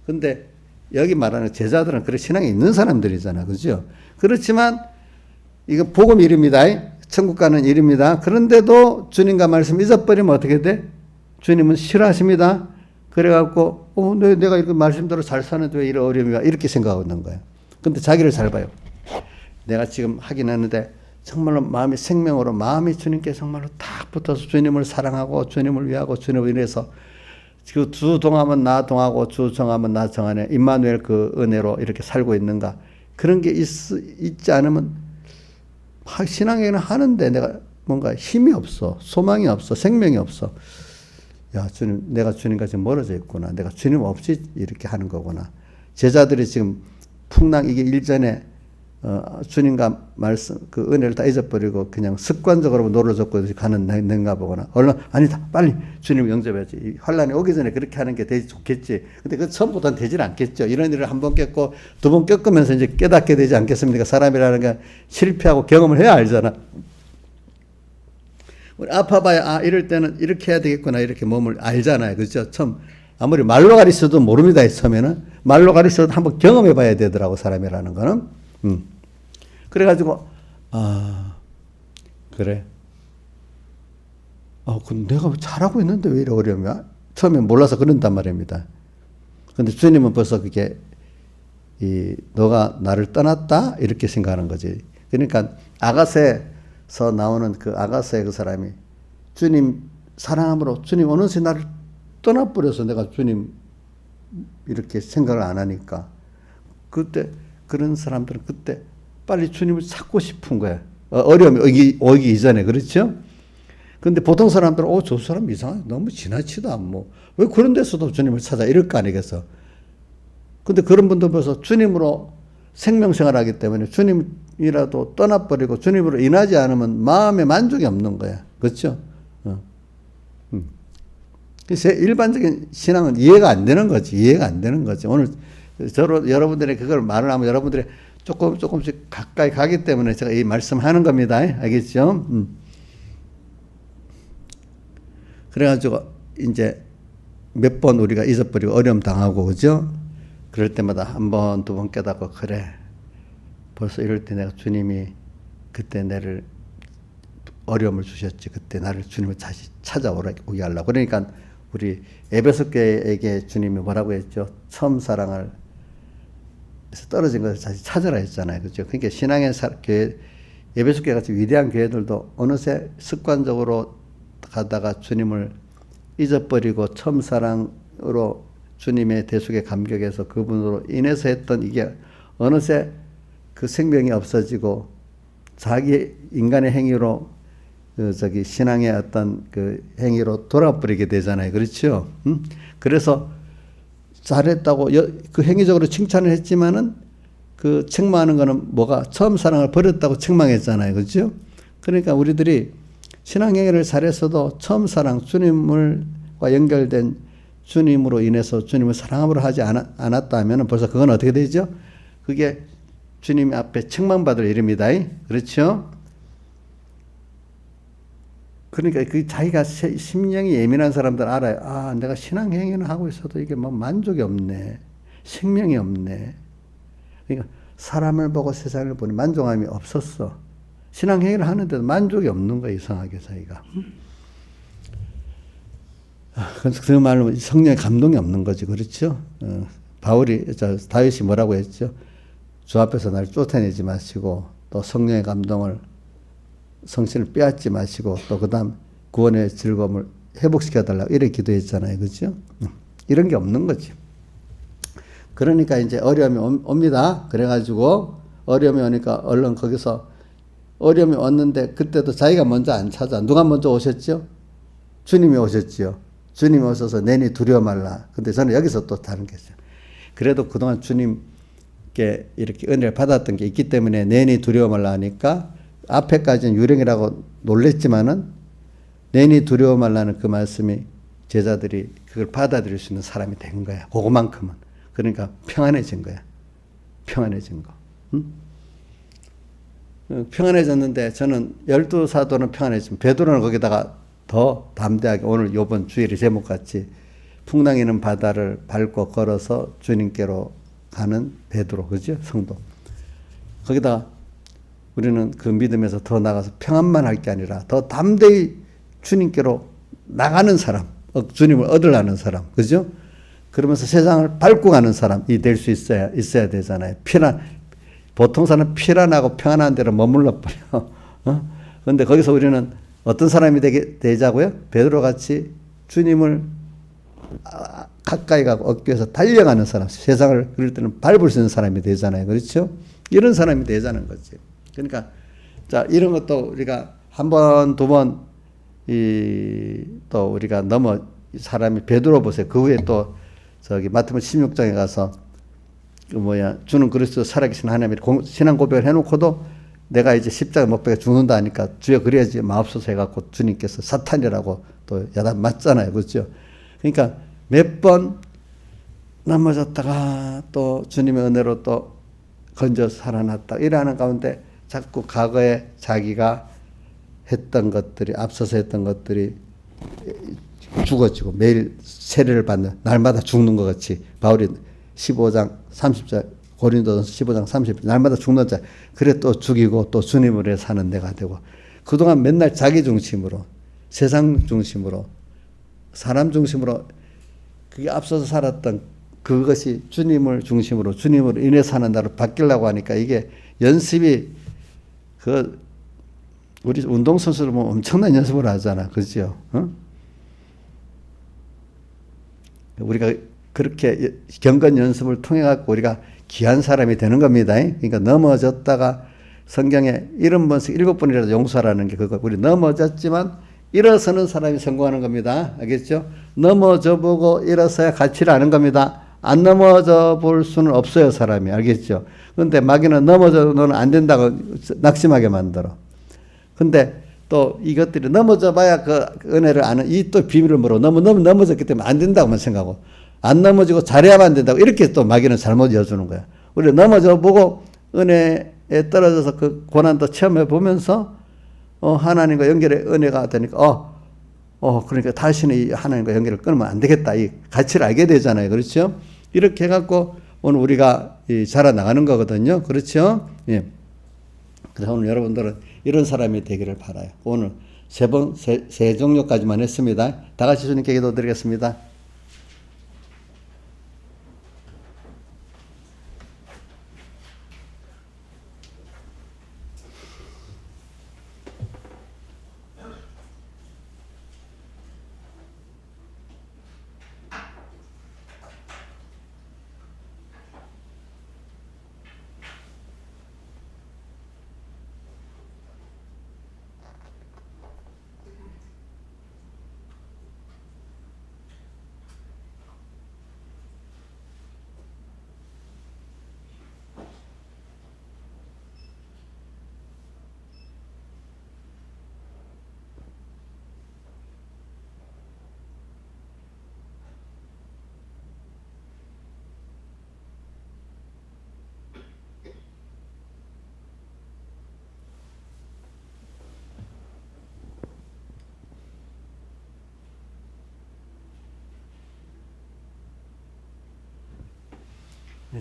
근데 여기 말하는 제자들은 그런 신앙이 있는 사람들이잖아. 그죠? 그렇지만 이거 복음 일입니다. 천국 가는 일입니다. 그런데도 주님과 말씀 잊어버리면 어떻게 돼? 주님은 싫어하십니다. 그래갖고 내가 이렇게 말씀대로 잘 사는데 왜 이런 어려움이 와? 이렇게 생각하는 거예요. 근데 자기를 잘 봐요. 내가 지금 하긴 하는데 정말로 마음이 생명으로 마음이 주님께 정말로 딱 붙어서 주님을 사랑하고 주님을 위하고 주님을 위해서 그 주 동하면 나 동하고 주 정하면 나 정하네 임마누엘 그 은혜로 이렇게 살고 있는가 그런 게 있지 않으면 신앙에는 하는데 내가 뭔가 힘이 없어 소망이 없어 생명이 없어 야 주님 내가 주님과 지금 멀어져 있구나 내가 주님 없이 이렇게 하는 거구나 제자들이 지금 풍랑 이게 일전에 주님과 말씀 그 은혜를 다 잊어버리고 그냥 습관적으로 노를 젓고 가는 nen가 보거나 얼른 아니다 빨리 주님을 영접해야지 환란이 오기 전에 그렇게 하는 게 되지 좋겠지 근데 그 처음부터는 되질 않겠죠 이런 일을 한 번 겪고 두 번 겪으면서 이제 깨닫게 되지 않겠습니까 사람이라는 게 실패하고 경험을 해야 알잖아 우리 아파봐야 이럴 때는 이렇게 해야 되겠구나 이렇게 몸을 알잖아요 그렇죠 처음 아무리 말로 가르쳐도 모릅니다 처음에는 말로 가르쳐도 한번 경험해 봐야 되더라고 사람이라는 거는 그래가지고, 그래. 그럼 내가 잘하고 있는데 왜 이래 어려움이야? 처음에 몰라서 그런단 말입니다. 근데 주님은 벌써 그게, 너가 나를 떠났다? 이렇게 생각하는 거지. 그러니까, 아가새에서 나오는 그 아가새 그 사람이, 주님 사랑함으로, 주님 어느새 나를 떠나버려서 내가 주님 이렇게 생각을 안 하니까, 그때, 그런 사람들은 그때 빨리 주님을 찾고 싶은 거야. 어려움이 오기 이전에. 그렇죠? 근데 보통 사람들은, 저 사람 이상하다. 너무 지나치다. 왜 그런 데서도 주님을 찾아? 이럴 거 아니겠어. 근데 그런 분들 벌써 주님으로 생명생활 하기 때문에 주님이라도 떠나버리고 주님으로 인하지 않으면 마음에 만족이 없는 거야. 그렇죠? 그래서 일반적인 신앙은 이해가 안 되는 거지. 이해가 안 되는 거지. 오늘 여러분들이 그걸 말을 하면 여러분들이 조금씩 가까이 가기 때문에 제가 이 말씀하는 겁니다. 알겠죠? 그래가지고 이제 몇 번 우리가 잊어버리고 어려움 당하고 그죠? 그럴 때마다 한 번, 두 번 깨닫고 그래. 벌써 이럴 때 내가 주님이 그때 나를 어려움을 주셨지. 그때 나를 주님을 다시 찾아오게 하려고. 그러니까 우리 에베소 교회에게 주님이 뭐라고 했죠? 처음 사랑을 떨어진 것을 다시 찾으라 했잖아요. 그렇죠? 그러니까 신앙의 교회, 에베소 교회 같이 위대한 교회들도 어느새 습관적으로 가다가 주님을 잊어버리고 처음 사랑으로 주님의 대속에 감격해서 그분으로 인해서 했던 이게 어느새 그 생명이 없어지고 자기 인간의 행위로 신앙의 어떤 그 행위로 돌아버리게 되잖아요. 그렇죠? 그래서 잘했다고 그 행위적으로 칭찬을 했지만은 그 책망하는 거는 뭐가 처음 사랑을 버렸다고 책망했잖아요. 그렇죠? 그러니까 우리들이 신앙 행위를 잘했어도 처음 사랑 주님과 연결된 주님으로 인해서 주님을 사랑함으로 하지 않았다 하면은 벌써 그건 어떻게 되죠? 그게 주님 앞에 책망받을 일입니다. 그렇죠? 그러니까 그 자기가 심령이 예민한 사람들 알아요. 내가 신앙 행위는 하고 있어도 이게 만족이 없네. 생명이 없네. 그러니까 사람을 보고 세상을 보니 만족함이 없었어. 신앙 행위를 하는데도 만족이 없는 거야, 이상하게 자기가. 그래서 그 말로 성령의 감동이 없는 거지, 그렇죠? 다윗이 뭐라고 했죠? 주 앞에서 날 쫓아내지 마시고 또 성령의 감동을 성신을 빼앗지 마시고 또 그다음 구원의 즐거움을 회복시켜달라고 이렇게 기도했잖아요. 그렇죠? 이런 게 없는 거지. 그러니까 이제 어려움이 옵니다. 그래가지고 어려움이 오니까 얼른 거기서 어려움이 왔는데 그때도 자기가 먼저 안 찾아. 누가 먼저 오셨죠? 주님이 오셨지요. 주님이 오셔서 내니 두려워 말라. 근데 저는 여기서 또 다른 게 있어요. 그래도 그동안 주님께 이렇게 은혜를 받았던 게 있기 때문에 내니 두려워 말라 하니까 앞에까지는 유령이라고 놀랬지만은 내니 두려워 말라는 그 말씀이 제자들이 그걸 받아들일 수 있는 사람이 된 거야. 그거만큼은. 그러니까 평안해진 거야. 평안해진 거. 응? 평안해졌는데 저는 12사도는 평안해지면 베드로는 거기다가 더 담대하게 오늘 요번 주일의 제목같이 풍랑이는 바다를 밟고 걸어서 주님께로 가는 베드로. 그죠? 성도. 거기다가 우리는 그 믿음에서 더 나가서 평안만 할 게 아니라 더 담대히 주님께로 나가는 사람, 주님을 얻으려는 사람, 그죠? 그러면서 세상을 밟고 가는 사람이 될 수 있어야 되잖아요. 보통 사람은 피란하고 평안한 데로 머물러 버려. 그런데 거기서 우리는 어떤 사람이 되자고요? 베드로 같이 주님을 가까이 가고 얻기 위해서 달려가는 사람, 세상을 그럴 때는 밟을 수 있는 사람이 되잖아요. 그렇죠? 이런 사람이 되자는 거지. 그러니까, 자, 이런 것도 우리가 한 번, 두 번, 또 우리가 사람이 베드로 보세요. 그 후에 또 마태복음 16장에 가서 주는 그리스도 살아계신 하나님의 신앙 고백을 해놓고도 내가 이제 십자가 못 박혀 죽는다 하니까 주여 그래야지 마옵소서 해갖고 주님께서 사탄이라고 또 야단 맞잖아요. 그렇죠? 그러니까 몇 번 넘어졌다가 또 주님의 은혜로 또 건져 살아났다. 이러는 가운데 자꾸 과거에 자기가 했던 것들이, 앞서서 했던 것들이 죽어지고 매일 세례를 받는, 날마다 죽는 것 같이 바울이 15장 30절, 고린도전서 15장 30절, 날마다 죽는 자, 그래 또 죽이고 또 주님을 위해 사는 내가 되고, 그동안 맨날 자기 중심으로, 세상 중심으로, 사람 중심으로 그게 앞서서 살았던 그것이 주님을 중심으로, 주님으로 인해 사는 나로 바뀌려고 하니까 이게 연습이, 우리 운동선수들 보면 엄청난 연습을 하잖아. 그죠? 우리가 그렇게 경건 연습을 통해 갖고 우리가 귀한 사람이 되는 겁니다. 그러니까 넘어졌다가 성경에 70번씩 7번이라도 용서하라는 게 그거. 우리 넘어졌지만 일어서는 사람이 성공하는 겁니다. 알겠죠? 넘어져 보고 일어서야 가치를 아는 겁니다. 안 넘어져 볼 수는 없어요, 사람이. 알겠죠? 근데 마귀는 넘어져는 안 된다고 낙심하게 만들어. 근데 또 이것들이 넘어져 봐야 그 은혜를 아는 이 또 비밀을 모르고 너무 넘어졌기 때문에 안 된다고만 생각하고, 안 넘어지고 잘해야만 안 된다고 이렇게 또 마귀는 잘못 이어주는 거야. 우리 넘어져 보고 은혜에 떨어져서 그 고난도 체험해 보면서 하나님과 연결의 은혜가 되니까 그러니까 다시는 이 하나님과 연결을 끊으면 안 되겠다. 이 가치를 알게 되잖아요. 그렇죠? 이렇게 해갖고 오늘 우리가 자라나가는 거거든요. 그렇죠? 예. 그래서 오늘 여러분들은 이런 사람이 되기를 바라요. 오늘 세 종류까지만 했습니다. 다 같이 주님께 기도드리겠습니다.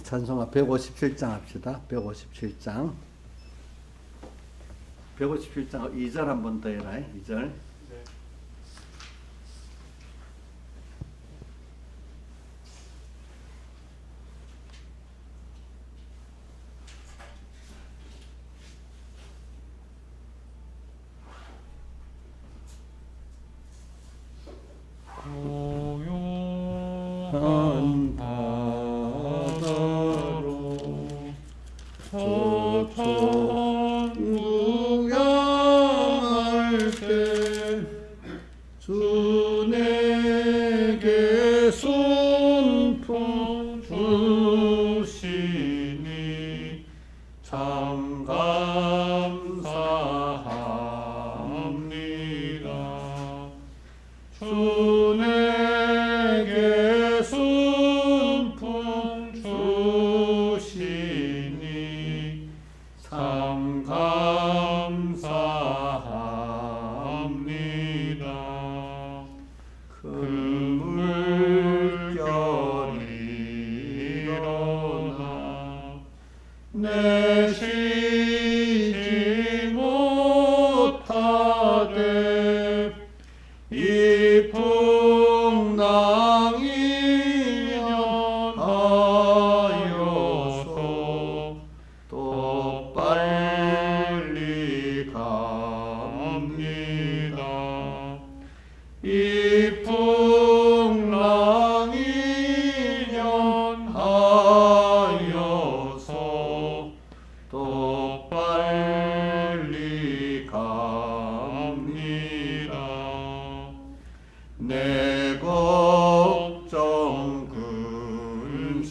찬송가 157장 합시다. 157장. 157장 2절 한 번 더 해라. 2절. 고요한 바다로 저천국 향할 때 주 내게 손품 주시니 참 감사합니다. 주 내게 손품 주시니 참 감사합니다. 그 물결이 일어나 내 시신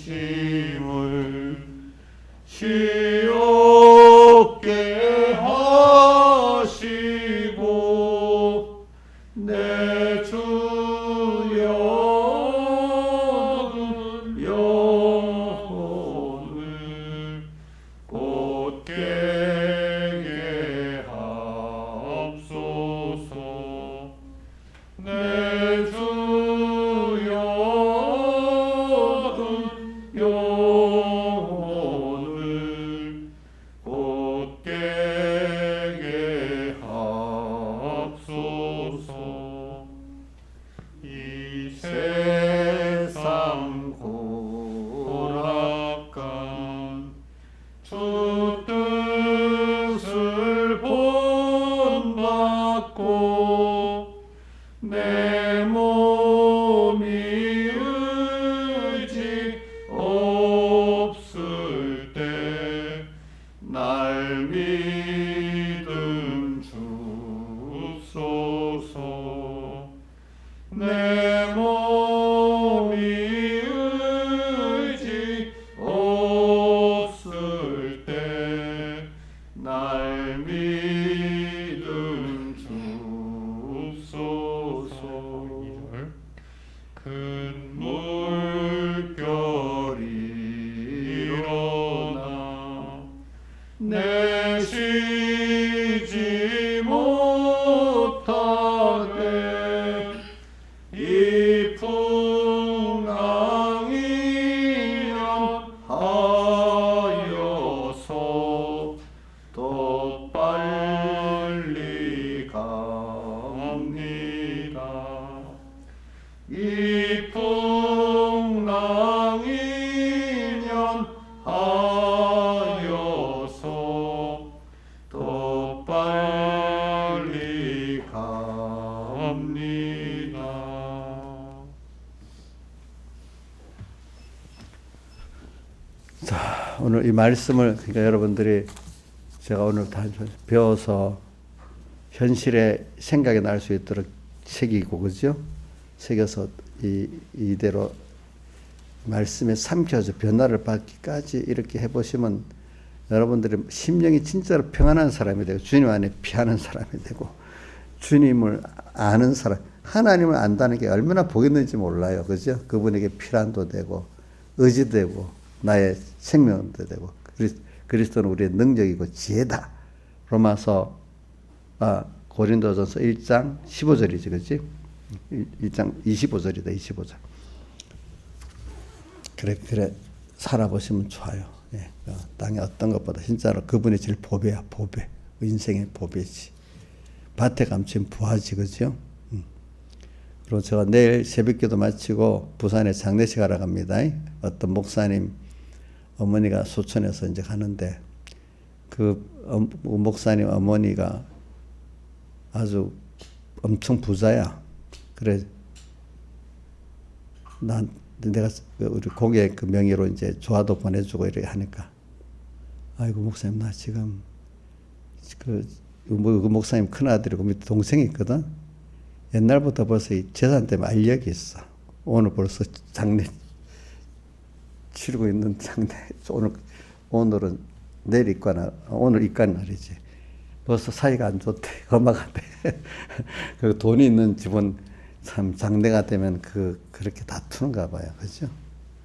심을 시옵게 하시고 내 주여 영혼을 곧게 하옵소서. 내 주여 영혼을 곧게 하옵소서. 이 세상 고락간 주 뜻을 본받고 내 몸이 의지 없을 때 날 믿음 주소서. 내 몸이 의지 없을 때 날 믿음 주소서. 큰 물결이 일어나 내쉬지 못하게 이 풍랑이 하여서 더 빨리 갑니다. 이 풍랑이면 하여서 더 빨리 갑니다. 자, 오늘 이 말씀을 그러니까 여러분들이 제가 오늘 다 배워서 현실에 생각이 날 수 있도록 새기고 그죠? 새겨서 이대로 말씀에 삼켜서 변화를 받기까지 이렇게 해보시면 여러분들의 심령이 진짜로 평안한 사람이 되고 주님 안에 피하는 사람이 되고 주님을 아는 사람, 하나님을 안다는 게 얼마나 복 있는지 몰라요. 그죠? 그분에게 피란도 되고 의지도 되고 나의 생명도 되고 그리스도는 우리의 능력이고 지혜다. 로마서 고린도전서 1장 15절이지 그렇지? 1장 25절이다. 25절. 그래 살아보시면 좋아요. 예, 땅에 어떤 것보다 진짜로 그분이 제일 보배야. 보배. 인생의 보배지. 밭에 감추면 부하지 그죠? 그리고 제가 내일 새벽기도 마치고 부산에 장례식 하러 갑니다. 어떤 목사님 어머니가 소천에서 이제 가는데 그 목사님 어머니가 아주 엄청 부자야. 그래 내가 우리 고객 그 명의로 이제 조화도 보내주고 이렇게 하니까 아이고 목사님 나 지금 그 목사님 큰아들이고 밑에 동생이 있거든. 옛날부터 벌써 이 재산 때문에 알력이 있어. 오늘 벌써 장례 치르고 있는 장례 오늘은 내일 입관 오늘 입관 날이지. 벌써 사이가 안 좋대. 엄마가 그 돈이 있는 집은 참 장례가 되면 그렇게 다투는가 봐요. 그죠?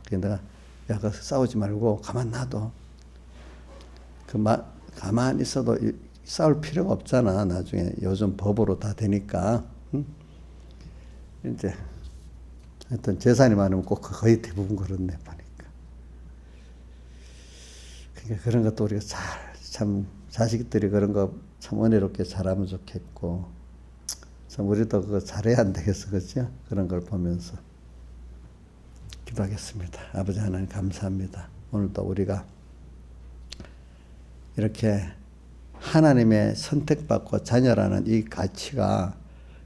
그래서 내가 야, 그 싸우지 말고 가만 놔둬. 가만히 있어도 싸울 필요가 없잖아. 나중에 요즘 법으로 다 되니까. 응? 이제 하여튼 재산이 많으면 꼭 거의 대부분 그렇네 보니까. 그러니까 그런 것도 우리가 참 자식들이 그런 거 참 은혜롭게 잘하면 좋겠고 참 우리도 그거 잘해야 안 되겠어. 그렇죠? 그런 걸 보면서 기도하겠습니다. 아버지 하나님 감사합니다. 오늘도 우리가 이렇게 하나님의 선택받고 자녀라는 이 가치가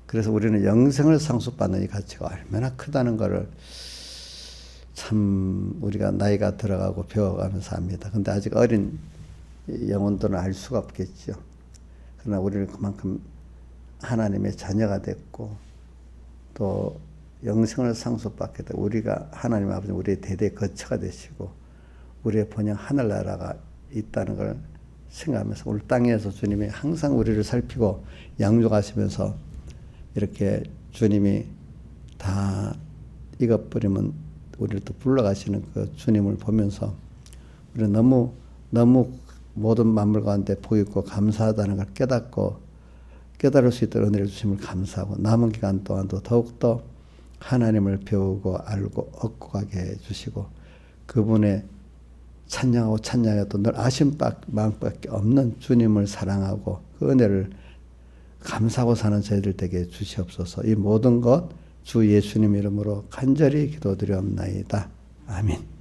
그래서 우리는 영생을 상속받는 이 가치가 얼마나 크다는 것을 참 우리가 나이가 들어가고 배워가면서 합니다. 근데 아직 어린 영혼들은 알 수가 없겠죠. 그러나 우리는 그만큼 하나님의 자녀가 됐고 또 영생을 상속받게 되고 우리가 하나님 아버지 우리의 대대 거처가 되시고 우리의 본영 하늘나라가 있다는 걸 생각하면서 오늘 땅에서 주님이 항상 우리를 살피고 양육하시면서 이렇게 주님이 다 이것 버리면 우리를 또 불러가시는 그 주님을 보면서 우리는 너무 모든 만물 가운데 보이고 감사하다는 걸 깨달을 수 있도록 은혜를 주심을 감사하고 남은 기간 동안도 더욱더 하나님을 배우고 알고 얻고 가게 해주시고 그분의 찬양하고 찬양해도 늘 아신 마음밖에 없는 주님을 사랑하고 그 은혜를 감사하고 사는 저희들 되게 주시옵소서. 이 모든 것 주 예수님 이름으로 간절히 기도드리옵나이다. 아멘.